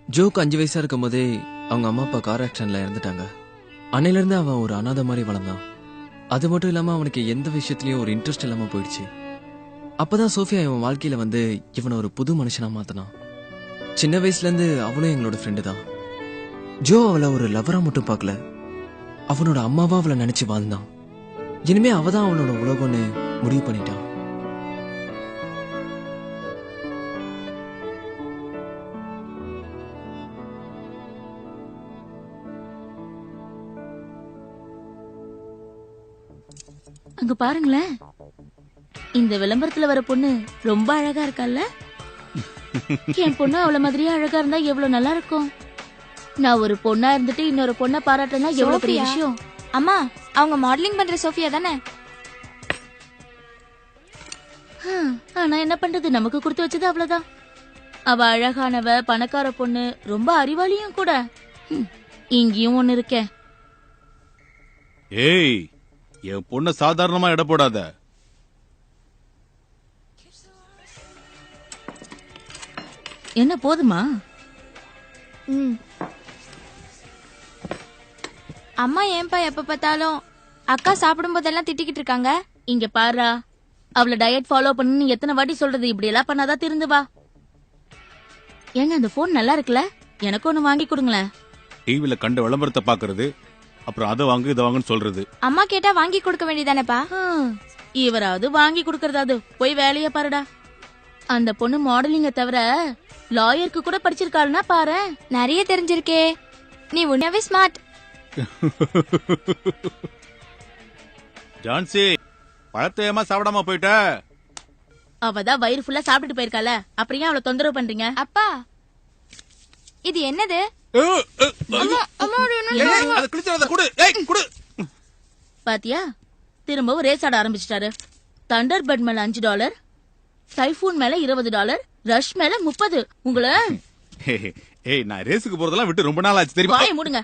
ஜோக்கு 5 வயசா இருக்கும் போதே அவங்க அம்மா அப்பா கார் ஆக்சிடென்ட்ல இறந்துட்டாங்க. அன்னையில இருந்து அவன் ஒரு அனாதை மாதிரி வளர்ந்தான். அது மட்டும் இல்லாம அவனுக்கு எந்த விஷயத்திலயும் ஒரு இன்ட்ரெஸ்ட் இல்லாம போயிடுச்சு. அப்பதான் சோஃபியா இவன் வாழ்க்கையில வந்து இவனை ஒரு புது மனுஷனா மாத்தினான். சின்ன வயசுல இருந்து அவளும் எங்களோட ஃப்ரெண்டு தான். ஜோ அவளை ஒரு லவரா மட்டும் பார்க்கல, அவனோட அம்மாவா அவளை நினைச்சு வாழ்ந்தான். இனிமே அவதான் அவனோட உலகம்னு முடிவு பண்ணிட்டான். அங்க பாருங்களேன், இந்த விளம்பரத்துல வர பொண்ணு ரொம்ப அழகா இருக்கால்ல? என் பொண்ணு அவள மாதிரியே அழகா இருந்தா எவ்வளவு நல்லா இருக்கும். நான் ஒரு பொண்ணா இருந்துட்டு இன்னொரு பொண்ணை பாராட்டினா எவ்வளவு பெரிய விஷயம். அம்மா, அவங்க மாடலிங் பண்ற சோஃபியா தானே? ஆனா என்ன பண்றது, நமக்கு கொடுத்து வச்சது அவ்வளவுதான். அவ அழகானவ, பணக்கார பொண்ணு, ரொம்ப அறிவாளியும் கூட. இங்கேயும் ஒண்ணு இருக்க. ஏய், என் பொண்ண சாதாரணமா எடை போடாத. என்ன போதுமா? அம்மா ஏன்பா எப்ப பார்த்தாலும் அக்கா சாப்பிடும் போதெல்லாம் திட்டிக்கிட்டு இருக்காங்க? இங்க பாருடா, அவள டயட் ஃபாலோ பண்ணு எத்தனை வாட்டி சொல்றது? இப்படி எல்லாம் பண்ணாதான் திருந்து வா. ஏங்க, அந்த போன் நல்லா இருக்குல்ல, எனக்கு ஒண்ணு வாங்கி கொடுங்களேன். டிவில கண்ட விளம்பரத்தை பாக்குறது, அப்புறம் அதை வாங்கு இதை வாங்குன்னு சொல்றது. அம்மா கேட்டா வாங்கி கொடுக்க வேண்டியதானேப்பா? இவராவது வாங்கி கொடுக்கறதாவது, போய் வேலைய பாருடா. அந்த பொண்ணு மாடலிங்க தவிர லாயருக்கு கூட படிச்சிருக்காருன்னா பாரு. நிறைய தெரிஞ்சிருக்கே. நீ உண்மையாவே ஸ்மார்ட். ஜான்சி, பழத்தை ஏமா சாப்பிடாம போயிட்ட? அவதான் வயிறு ஃபுல்லா சாப்பிட்டுட்டு போயிருக்கால, அப்புறம் ஏன் அவளை தொந்தரவு பண்றீங்க? அப்பா, இது என்னது? பாத்தியா, திரும்பவும் ரேஸ் ஆட ஆரம்பிச்சிட்டாரு. தண்டர் பர்ட் மேல $5, டைபூன் மேல $20, ரஷ் மேல 30. உங்களை ஏய், நான் ரேஸுக்கு போறதெல்லாம் விட்டு ரொம்ப நாள் ஆச்சு தெரியுமா? வாயை மூடுங்க.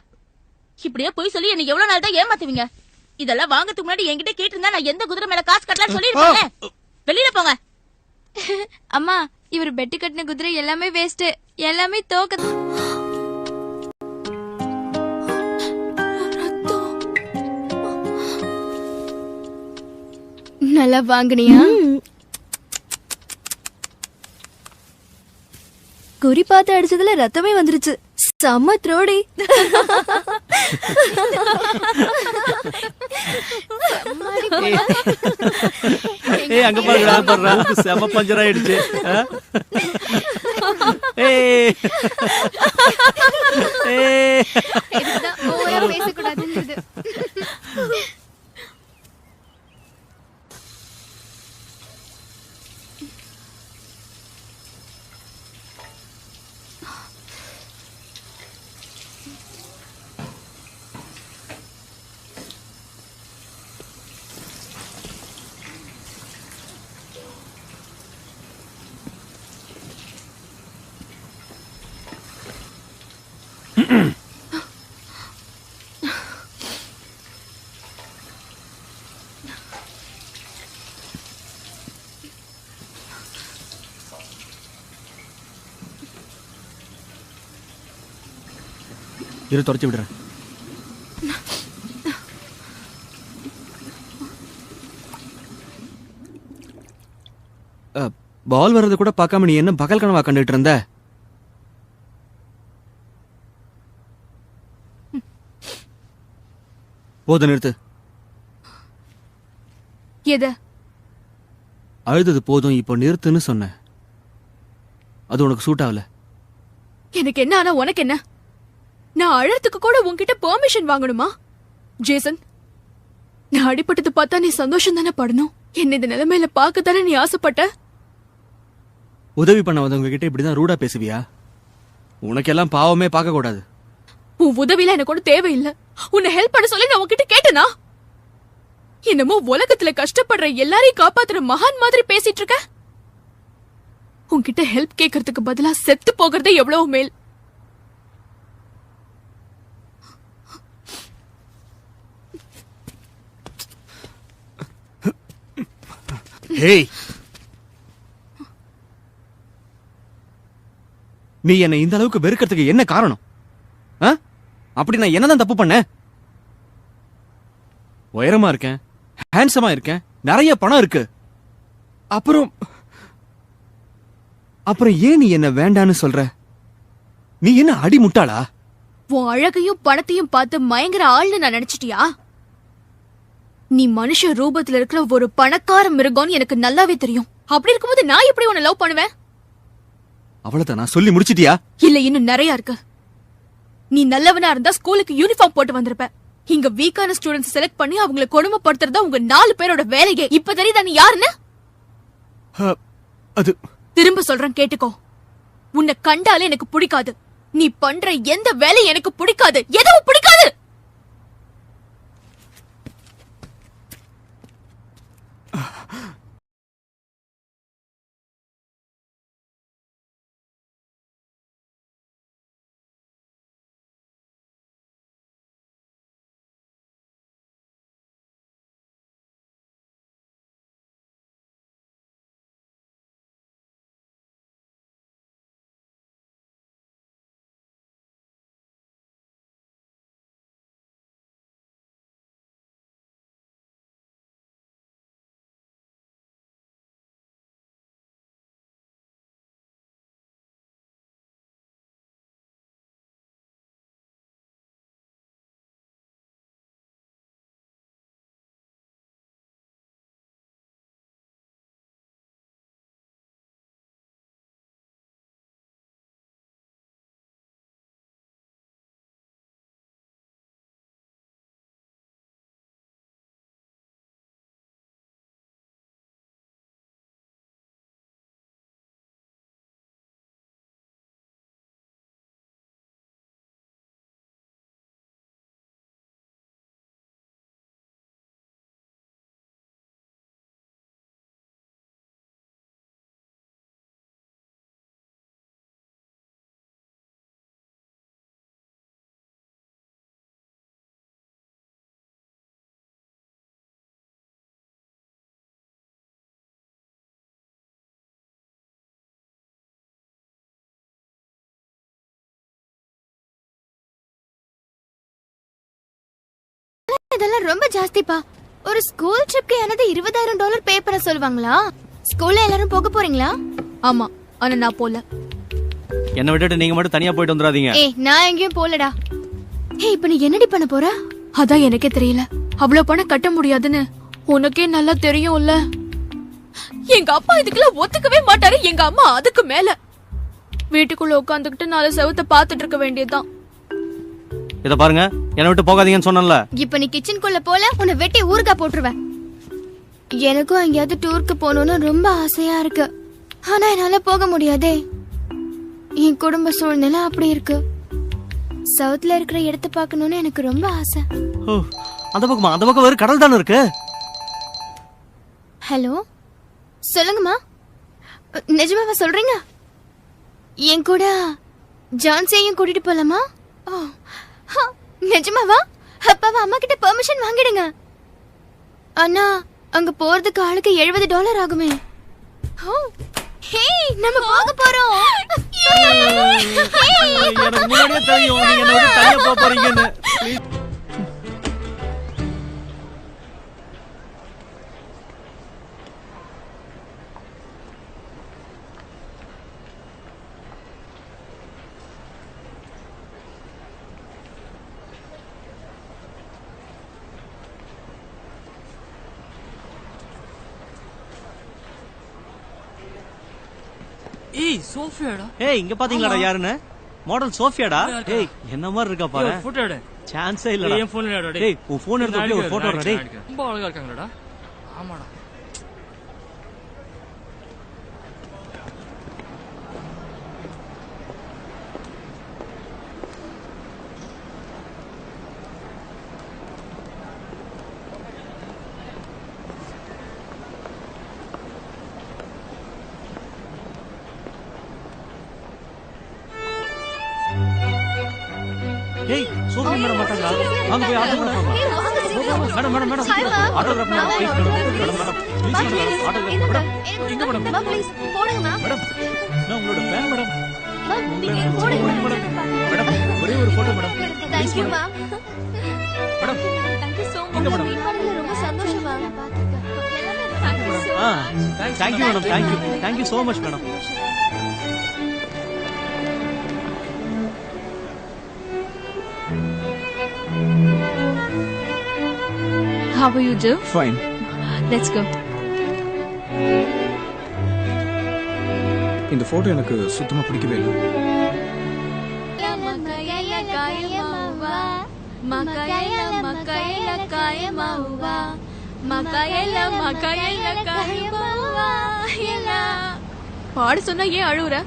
இப்படியே போய் சொல்லி எனக்கு எவ்வளவு நாள் தான் ஏமாத்துவீங்க? இதெல்லாம் வாங்கறதுக்கு முன்னாடி என்கிட்ட கேட்டிருந்தா நான் எந்த குதிரை மேல காசு கட்டலாம் சொல்லிருப்பேன். வெளியில போங்க. அம்மா, இவர் பெட்டு கட்டின குதிரை எல்லாமே வேஸ்ட், எல்லாமே தோக்க. நல்லா வாங்கினியா? குறி பார்த்து அடிச்சதுல ரத்தமே வந்துருச்சு. செம்ம த்ரோடி. ஏய், அங்க பாருடா, பாருடா, செம பஞ்சர் ஆயிடுச்சு. ஏய், ஏய், இதுதான் ஓவரா பேசக்கூடாதுன்றது. இரு, தொடச்சு விடுறேன். பால் வர்றது கூட பார்க்காம நீ என்ன பகல் கனவா கண்டுட்டு இருந்த? போதும், நிறுத்து. எது? அழுதது போதும், இப்போ நிறுத்துன்னு சொன்ன. அது உனக்கு சூட் ஆகல. எனக்கு என்ன ஆனா உனக்கு என்ன? நான் அழறதுக்கு கூட உன்கிட்ட பெர்மிஷன் வாங்கணுமா? ஜேசன், நான் அடிபட்டது பார்த்தா நீ சந்தோஷம் தானே படணும். என்ன இந்த நிலைமையில பார்க்க தானே நீ ஆசைப்பட்ட? உதவி பண்ண வந்தவங்க கிட்ட இப்படிதான் ரூடா பேசுவியா? உனக்கெல்லாம் பாவமே பார்க்க கூடாது. உன் உதவியில எனக்கு ஒன்னும் தேவையில்லை. உன்னை ஹெல்ப் பண்ண சொல்லி நான் உன்கிட்ட கேட்டனா? என்னமோ உலகத்துல கஷ்டப்படுற எல்லாரையும் காப்பாத்துற மகான் மாதிரி பேசிட்டு இருக்க. உன்கிட்ட ஹெல்ப் கேட்கறதுக்கு பதிலா செத்து போகிறதே எவ்வளவு மேல். ஹேய், நீ என்னை இந்த அளவுக்கு வெறுக்கிறதுக்கு என்ன காரணம்? அப்படி நான் என்னதான் தப்பு பண்ணேன்? உயரமா இருக்கேன், ஹேண்ட்ஸமா இருக்கேன், நிறைய பணம் இருக்கு. அப்புறம் ஏன் நீ என்ன வேண்டான்னு சொல்ற? நீ என்ன அடி முட்டாளா? உன் அழகையும் பணத்தையும் பார்த்து மயங்கர ஆள்னு நான் நினைச்சிட்டியா? நீ மனுஷ ரூபத்துல இருக்கிற ஒரு பணக்கார மிருகம்னு எனக்கு நல்லாவே தெரியும். அப்படி இருக்கும்போது நான் எப்படி உன்னை லவ் பண்ணுவேன்? அவ்வளவுதான், நான் சொல்லி முடிச்சிட்டியா? இல்ல, இன்னும் நிறைய இருக்கு. நீ நல்லவனா இருந்தா ஸ்கூலுக்கு யூனிஃபார்ம் போட்டு வந்திருப்ப. இங்க வீக்கான ஸ்டூடெண்ட்ஸ் செலக்ட் பண்ணி அவங்களை கொடுமைப்படுத்துறதா உங்க 4 பேரோட வேலையே. இப்ப தெரியுதா நீ யாருன்னு? அது திரும்ப சொல்றேன், கேட்டுக்கோ. உன்னை கண்டாலே எனக்கு பிடிக்காது. நீ பண்ற எந்த வேலையும் எனக்கு பிடிக்காது, எதுவும் பிடிக்காது. இதெல்லாம் ரொம்ப ஜாஸ்திப்பா. ஒரு ஸ்கூல் ட்ரிப்க்கு எனது $20,000 பே பண்ண சொல்லுவாங்களா? ஸ்கூல்ல எல்லாரும் போக போறீங்களா? ஆமா, ஆனா நான் போல. என்ன விட்டுட்டு நீங்க மட்டும் தனியா போயிட்டு வந்துடாதீங்க. நான் எங்கேயும் போலடா. இப்ப நீ என்னடி பண்ண போற? அதான் எனக்கே தெரியல. அவ்வளவு பணம் கட்ட முடியாதுன்னு உனக்கே நல்லா தெரியும்ல. எங்க அப்பா இதுக்கெல்லாம் ஒத்துக்கவே மாட்டாரு. எங்க அம்மா அதுக்கு மேல. வீட்டுக்குள்ள உட்காந்துக்கிட்டு 4 செவத்தை பாத்துட்டு இருக்க வேண்டியதுதான். இத பாருங்க, என்ன விட்டு போகாதீங்கன்னு சொன்னேன்ல. இப்ப நீ கிச்சனுக்குள்ள போல உன்னை வெட்டி ஊறுகாய் போட்டுருவேன். எனக்கும் எங்கேயாவது டூருக்கு போகணும்னு ரொம்ப ஆசையா இருக்கு. ஆனா என்னால போக முடியாதே. என் குடும்ப சூழ்நிலை அப்படி இருக்கு. சவுத்ல இருக்கிற இடத்தை பார்க்கணும்னு எனக்கு ரொம்ப ஆசை. அந்த பக்கம் வேற கடல் தானே இருக்கு. ஹலோ, சொல்லுங்கம்மா. நிஜமாவா சொல்றீங்க? என் கூட ஜான்சியையும் கூட்டிட்டு போலாமா? நிஜமாவா? அப்பாவா அம்மா கிட்ட பெர்மிஷன் வாங்கிடுங்க. அண்ணா, அங்க போறதுக்கு ஆளுக்கு $70 ஆகுமே. ஹே, நம்ம போக போறோம். எனக்கு முன்னாடியே தெரியும் நீங்க என்ன விட்டு தனியா போக போறீங்கன்னு. ஏய், சோஃபியாடா. ஏய், இங்க பாத்தீங்களாடா யாருன்னு? மாடல் சோஃபியாடா. ஏய், என்ன மாதிரி இருக்கா பாரு. போட்டோ எடு. சான்ஸே இல்லடா. என் போன்ல எடுடா. டேய், உன் போன் எடுத்து அப்படியே ஒரு போட்டோ எடுடா. டேய், ரொம்ப அழகா இருக்காங்கடா. ஆமாடா. ஏய், சோஃபியா மேடம் மாட்டாங்களா? வாங்க போய் ஆட்டோகிராஃப் பண்ணலாம். Madam madam madam autograph madam please madam autograph madam. எங்க மேடம்? ப்ளீஸ் போடுங்க மேம். மேடம், நான் உங்களோட ஃபேன் மேடம். நீங்க போடுங்க மேடம், ஒரே ஒரு photo madam. Thank you ma'am. Madam, Thank you so much. Meet பண்ணதுல ரொம்ப சந்தோஷம் ma'am. Thank you madam. Thank you so much madam. How are you, Joe? Fine. Let's go. இந்த போட்டோ எனக்கு சுத்தமா பிடிக்கவே இல்லை. பாட சொன்னா ஏன் அழுவுற?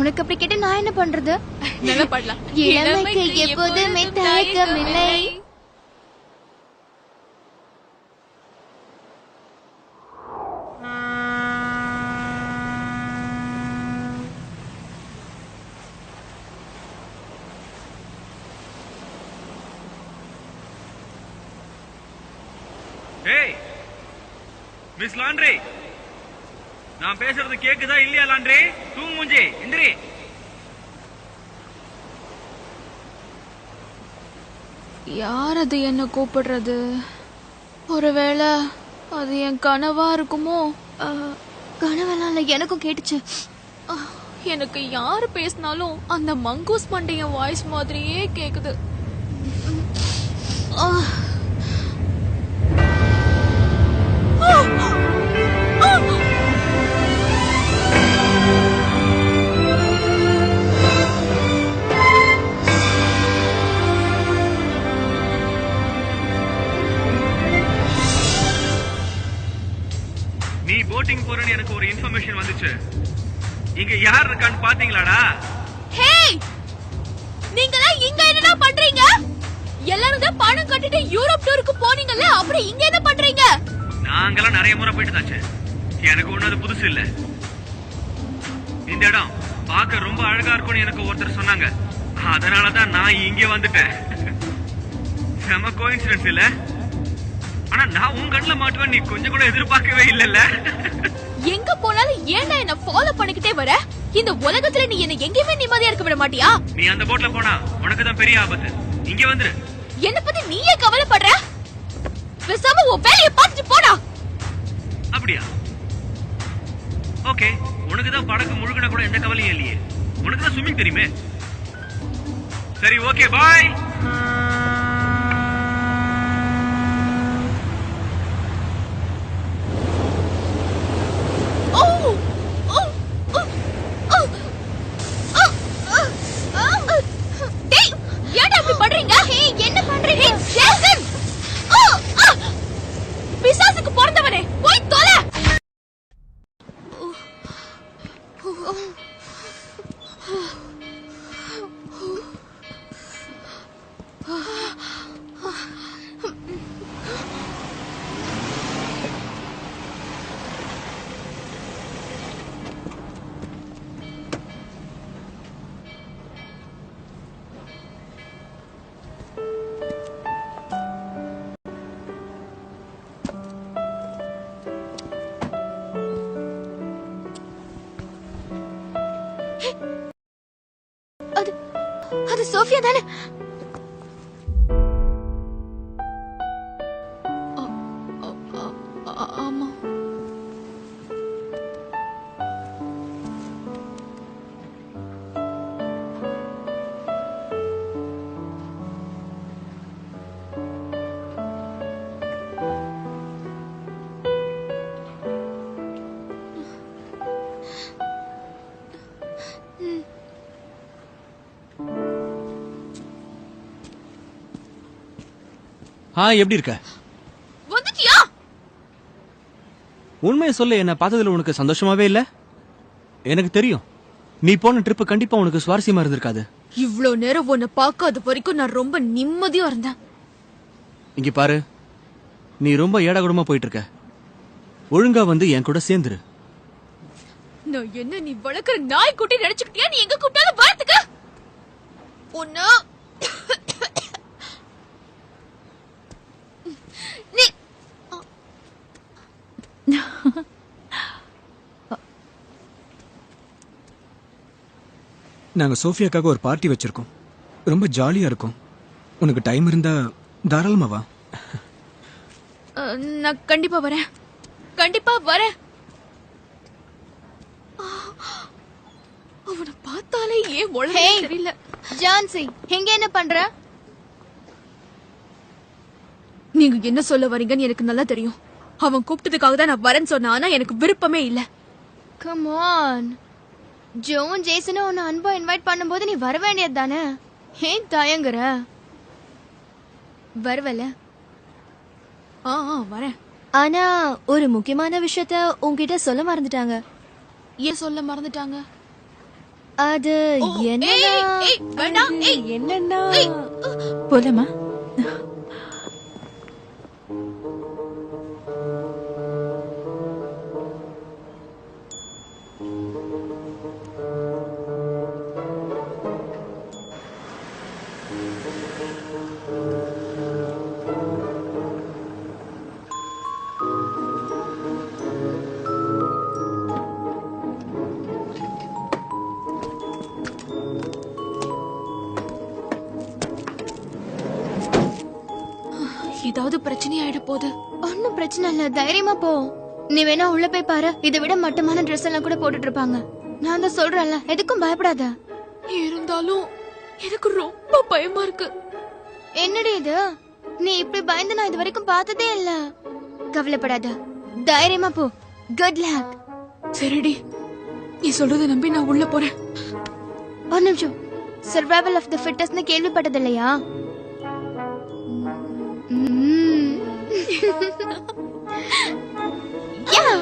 உனக்கு அப்படி கேட்டு நான் என்ன பண்றது? நல்லா பாடலாம். இளமைக்கு எப்போதுமே தயக்கமில்லை. ஏய் மிஸ் லாண்ட்ரி, நான் பேசுறது கேக்குதா இல்லையா? லாண்ட்ரி தூங்கு மூஞ்சி, எந்திரி. யார் அது என்ன கூப்பிடுறது? ஒருவேளை அது என் கனவா இருக்குமோ? கனவெல்லாம் இல்ல, எனக்கும் கேட்டுச்சு. எனக்கு யாரு பேசினாலும் அந்த மங்கூஸ் மண்டைய வாய்ஸ் மாதிரியே கேக்குது. நீ போட்டிங் போறன்னு எனக்கு ஒரு இன்ஃபர்மேஷன் வந்துச்சு. இங்க யார் இருக்கான்னு பாத்தீங்களாடா? ஹேய், நீங்களா இங்க என்னடா பண்றீங்க? எல்லாரும் தான் பணம் கட்டிட்டு யூரோப் டூருக்கு போனீங்கல்ல, அப்புறம் இங்க என்ன பண்றீங்க? நாங்கெல்லாம் நிறைய முறை போயிட்டு தாச்சு. எனக்கு ஒண்ணு அது புதுசு இல்ல. இந்த இடம் பார்க்க ரொம்ப அழகா இருக்கும்னு எனக்கு ஒருத்தர் சொன்னாங்க. அதனாலதான் நான் இங்க வந்துட்டேன். செம கோஇன்சிடென்ஸ் இல்ல? ஆனா நான் உன் கண்ணுல மாட்டுவேன் நீ கொஞ்சம் கூட எதிர்பார்க்கவே இல்லல்ல. எங்க போனாலும் ஏன்டா என்ன ஃபாலோ பண்ணிக்கிட்டே வர? இந்த உலகத்துல நீ என்ன எங்கேயுமே நிம்மதியா இருக்க விட மாட்டியா? நீ அந்த போட்ல போனா உனக்கு தான் பெரிய ஆபத்து. இங்க வந்துரு. என்ன பத்தி நீயே கவலைப்படுற? பேசாம உன் வேலையை பார்த்துட்டு போடா. அப்படியா? ஓகே, உனக்கு தான் படகு முழுகின கூட எந்த கவலையும் இல்லையே. உனக்கு தான் ஸ்விமிங் தெரியுமே. சரி, ஓகே, பாய். ஏன்டா அப்படி பண்றீங்க? என்ன பண்றீங்க? பிசாசுக்கு பிறந்தவனே, போய் தொலை. அது சோஃபியா தானே? ஆமா. எப்படி இருக்க? வந்துட்டியா? உண்மையை சொல்ல, என்ன பார்த்ததுல உனக்கு சந்தோஷமாவே இல்ல? எனக்கு தெரியும், நீ போன ட்ரிப் கண்டிப்பா உனக்கு சுவாரஸ்யமா இருந்திருக்காது. இவ்ளோ நேரம் உன்னை பார்க்காத வரைக்கும் நான் ரொம்ப நிம்மதியா இருந்தேன். இங்க பாரு, நீ ரொம்ப ஏடாகுடமா போயிட்டு இருக்க. ஒழுங்கா வந்து என் கூட சேர்ந்துரு. நான் என்ன நீ வளர்க்குற நாய் குட்டி நினைச்சுக்கிட்டியா? நீ எங்க கூப்பிட்டாலும் வரதுக்கு உன்ன நீ நாங்க சோஃபியாக்காக ஒரு பார்ட்டி வச்சிருக்கோம். ரொம்ப ஜாலியா இருக்கும். உனக்கு டைம் இருந்தா தாராளமா வா. நான் கண்டிப்பா வரேன். கண்டிப்பா வரேன். அவனை பார்த்தாலே ஏன் உலகே தெரியல. ஜான்சி, எங்க என்ன பண்ற? நீங்க என்ன சொல்ல வரீங்கன்னு எனக்கு நல்லா தெரியும். அவன் கூப்பிட்டதுக்காக தான் நான் வரேன்னு சொன்னேன். ஆனா எனக்கு விருப்பமே இல்ல. கம் ஆன், ஜோன் ஜேசனும் உன்னை அன்பா இன்வைட் பண்ணும்போது நீ வர வேண்டியது தானே? ஏன் தயங்குற? வரவல? வரேன். ஆனா ஒரு முக்கியமான விஷயத்த உன்கிட்ட சொல்ல மறந்துட்டாங்க. ஏன் சொல்ல மறந்துட்டாங்க? அது என்னன்னா போலமா? ஏதாவது பிரச்சனை ஆயிட போகுது. ஒன்னும் பிரச்சனை இல்ல, தைரியமா போ. நீ வேணா உள்ள போய் பாரு, இதை விட மட்டமான ட்ரெஸ் எல்லாம் கூட போட்டுட்டு இருப்பாங்க. நான் தான் சொல்றேன்ல, எதுக்கும் பயப்படாத. இருந்தாலும் எனக்கு ரொம்ப பயமா இருக்கு. என்னடி இது? நீ இப்படி பயந்து நான் இது வரைக்கும் பார்த்ததே இல்ல. கவலைப்படாத, தைரியமா போ. Good luck. சரிடி, நீ சொல்றத நம்பி நான் உள்ள போறேன். ஒரு நிமிஷம், சர்வைவல் ஆஃப் தி ஃபிட்டஸ்ட்னு கேள்விப்பட்டது இல்லையா? Yeah.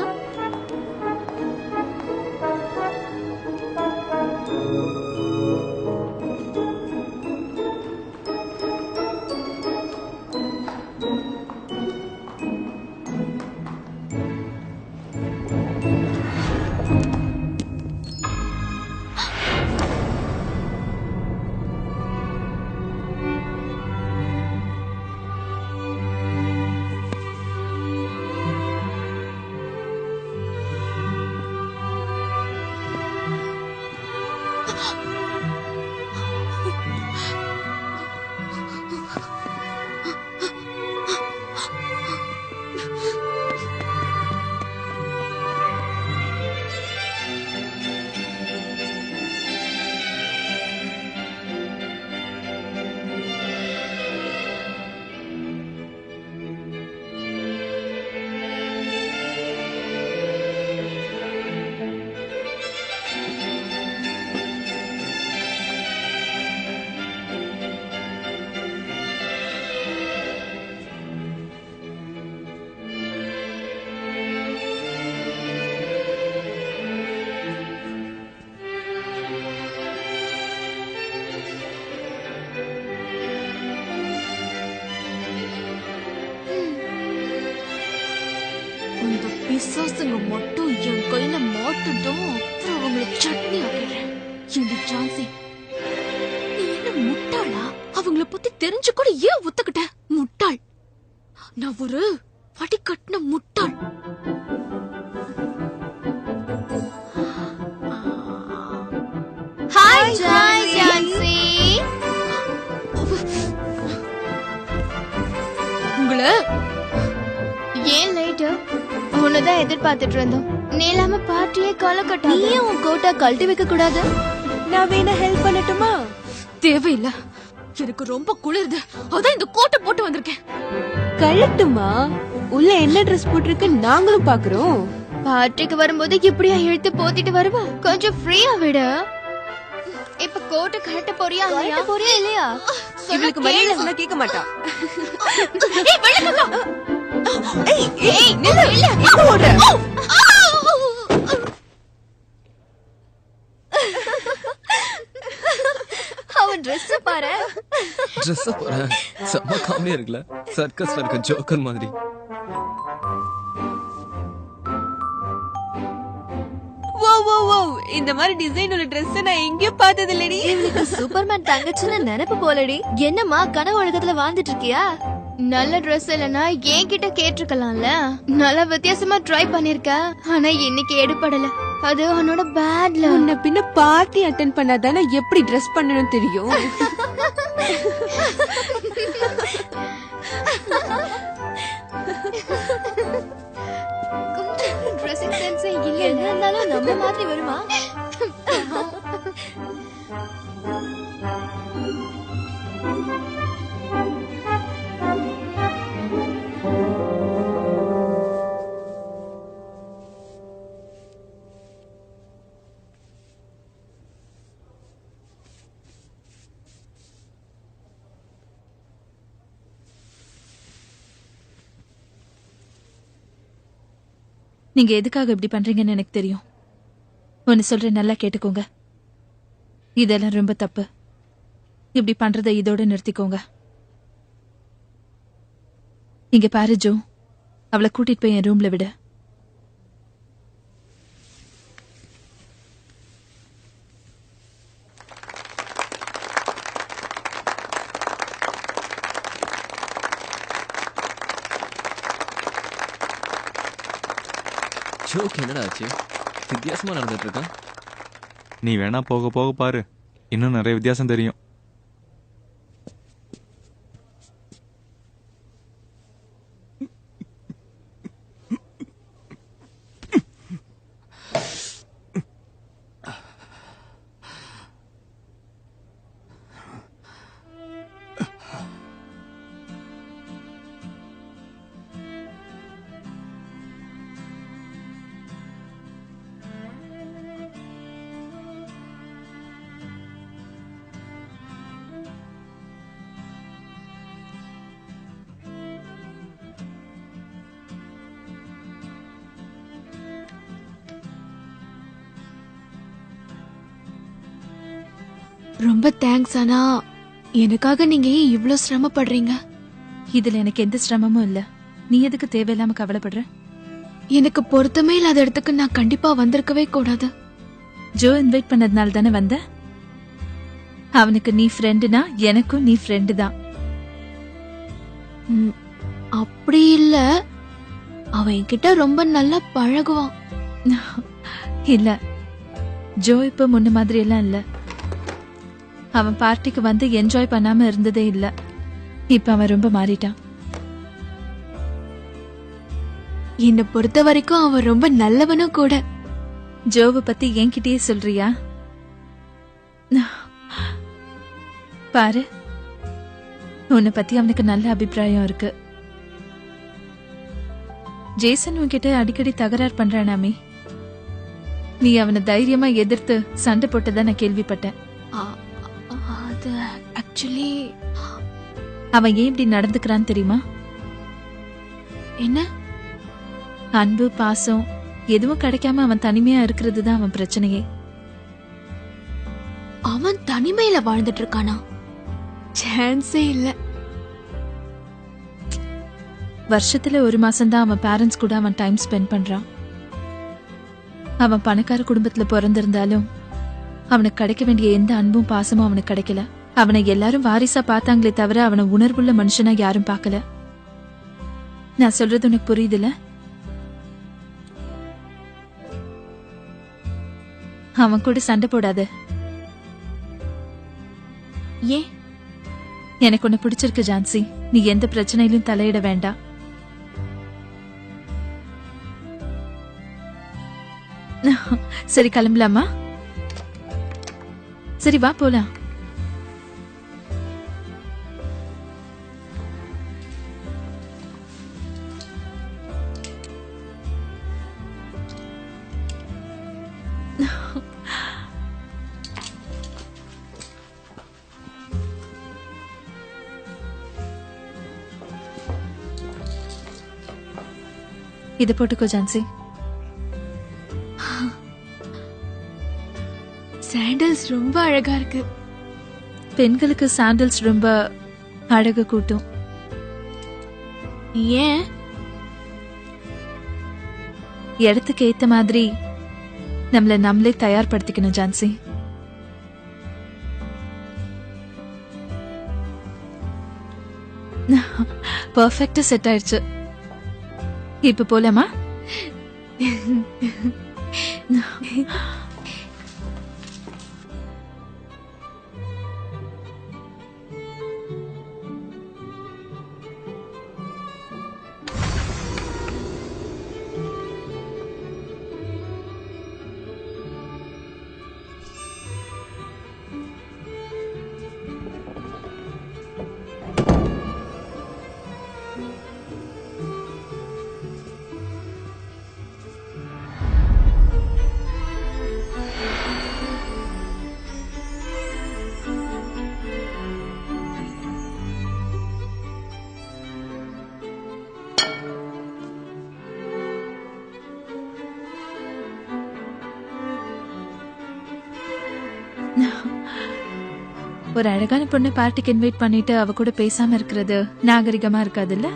பிசாசுங்க மட்டும் என் கையில மாட்டுட்டும், அவங்களை சட்னி ஆக்கிடுறேன். ஏண்டி ஜான்சி, நீ என்ன முட்டாளா? அவங்கள பத்தி தெரிஞ்சு கூட ஏன் ஒத்துக்கிட்ட? முட்டாள். நான் ஒரு வடிகட்டின முட்டாள். ஹாய் ஜான்சி. உங்களை ஏன் லைட்? உன்னதான் எதிர்பார்த்துட்டு இருந்தோம். நீ இல்லாம பார்ட்டியே கலக்கட்டா. நீ உன் கோட்டை கழட்டி வைக்க கூடாது? நான் வேணா ஹெல்ப் பண்ணட்டுமா? தேவையில்ல, எனக்கு ரொம்ப குளிருது. அதான் இந்த கோட்டை போட்டு வந்திருக்கேன். கழட்டுமா? உள்ள என்ன ட்ரெஸ் போட்டிருக்கு நாங்களும் பாக்குறோம். பார்ட்டிக்கு வரும்போது இப்படியா இழுத்து போத்திட்டு வருவா? கொஞ்சம் ஃப்ரீயா விடு. இப்ப கோட்டை கழட்ட போறியா இல்லையா? இவளுக்கு மரியாதை சொன்னா கேட்க மாட்டா. அவன் ட்ரெஸ் பாரு. ட்ரெஸ் பாரு, செம்ம காமெடியா இருக்குல்ல? சர்க்கஸ்ல இருக்க ஜோக்கர் மாதிரி. இந்த மாதிரி டிசைன் உள்ள ட்ரெஸ் நான் எங்கேயும் பார்த்தது இல்லடி. இவளுக்கு சூப்பர்மேன் தங்கச்சின்னு நினைப்பு போலடி. என்னம்மா கனவு உலகத்துல வாழ்ந்துட்டு இருக்கியா? நல்ல ட்ரெஸ் இல்லனா என்கிட்ட கேட்டிருக்கலாம்ல. நல்லா வித்தியாசமா ட்ரை பண்ணிருக்க, ஆனா இன்னைக்கு எடுபடல. அது உன்னோட பேட்ல. உன்ன பின்ன பார்ட்டி அட்டெண்ட் பண்ணாதானே எப்படி ட்ரெஸ் பண்ணணும் தெரியும். ட்ரெஸ்ஸிங் சென்ஸ் இல்ல. என்ன இருந்தாலும் நம்ம மாதிரி வருமா? நீங்க எதுக்காக இப்படி பண்றீங்கன்னு எனக்கு தெரியும். ஒன்னு சொல்றேன், நல்லா கேட்டுக்கோங்க. இதெல்லாம் ரொம்ப தப்பு. இப்படி பண்றதை இதோட நிறுத்திக்கோங்க. இங்க பாரு ஜோ, அவளை கூட்டிட்டு போய் என் ரூம்ல விடு. ஜோக்கு என்னடா ஆச்சு? வித்தியாசமா நடந்துட்டு இருக்கான். நீ வேணா போக போக பாரு, இன்னும் நிறைய வித்தியாசம் தெரியும். ரொம்ப தேங்க்ஸ். ஆனா எனக்காக நீங்க ஏன் இவ்ளோ சிரமப்படுறீங்க? இதுல எனக்கு எந்த சிரமமும் இல்ல. நீ எதுக்கு தேவையில்லாம கவலைப்படுற? எனக்கு பொருத்தமே இல்லாத இடத்துக்கு நான் கண்டிப்பா வந்திருக்கவே கூடாது. ஜோ இன்வைட் பண்ணதுனால தானே வந்த. அவனுக்கு நீ ஃப்ரெண்டுனா எனக்கும் நீ ஃப்ரெண்டு தான். அப்படி இல்ல, அவன் என்கிட்ட ரொம்ப நல்லா பழகுவான். இல்ல, ஜோ இப்ப முன்ன மாதிரி எல்லாம் இல்ல. அவன் பார்ட்டிக்கு வந்து என்ஜாய் பண்ணாம இருந்ததே இல்ல. இப்ப அவன் ரொம்ப மாறிட்டான். என்னை பொறுத்த வரைக்கும் அவன் ரொம்ப நல்லவனும் கூட. ஜோவை பத்தி என்கிட்டயே சொல்றியா? பாரு, உன்னை பத்தி அவனுக்கு நல்ல அபிப்பிராயம் இருக்கு. ஜேசன் உன்கிட்ட அடிக்கடி தகராறு பண்றானாமே, நீ அவனை தைரியமா எதிர்த்து சண்டை போட்டதா நான் கேள்விப்பட்டேன். அது ஆக்சுவலி அவன் ஏன் இப்படி நடந்துக்கிறான்னு தெரியுமா? என்ன? அன்பு பாசம் எதுவும் கிடைக்காம அவன் தனிமையா இருக்கிறது தான் அவன் பிரச்சனையே. அவன் தனிமையில வாழ்ந்துட்டு இருக்கானா? சான்ஸே இல்ல. வருஷத்துல ஒரு மாசம்தான் அவன் பேரண்ட்ஸ் கூட அவன் டைம் ஸ்பெண்ட் பண்றான். அவன் பணக்கார குடும்பத்துல பிறந்திருந்தாலும் அவனுக்கு கிடைக்க வேண்டிய எந்த அன்பும் பாசமும் அவனுக்கு கிடைக்கல. அவனை எல்லாரும் வாரிசா பார்த்தாங்களே தவிர அவனை உணர்வுள்ள மனுஷனா யாரும் பார்க்கல. நான் சொல்றது உனக்கு புரியுதுல? அவன் கூட சண்டை போடாத. ஏன்? எனக்கு உன்னை பிடிச்சிருக்கு ஜான்சி. நீ எந்த பிரச்சனையிலும் தலையிட வேண்டாம். சரி, கிளம்பலாமா? சரி, வா போலாம். இதை போட்டுக்கோ ஜான்சி. சாண்டல்ஸ் ரொம்ப அழகா இருக்கு. பெண்களுக்கு சாண்டல்ஸ் ரொம்ப அழகு கூட்டும். ஏன்? இடத்துக்கு ஏத்த மாதிரி நம்மள நம்மளே தயார்படுத்திக்கணும் ஜான்சி. பர்ஃபெக்ட்டா செட் ஆயிடுச்சு. இப்ப போலாமா? ஒரு அழகான பொண்ணு பார்ட்டிக்கு இன்வைட் பண்ணிட்டு அவ கூட பேசாம இருக்கிறது நாகரிகமா இருக்காதுல்ல?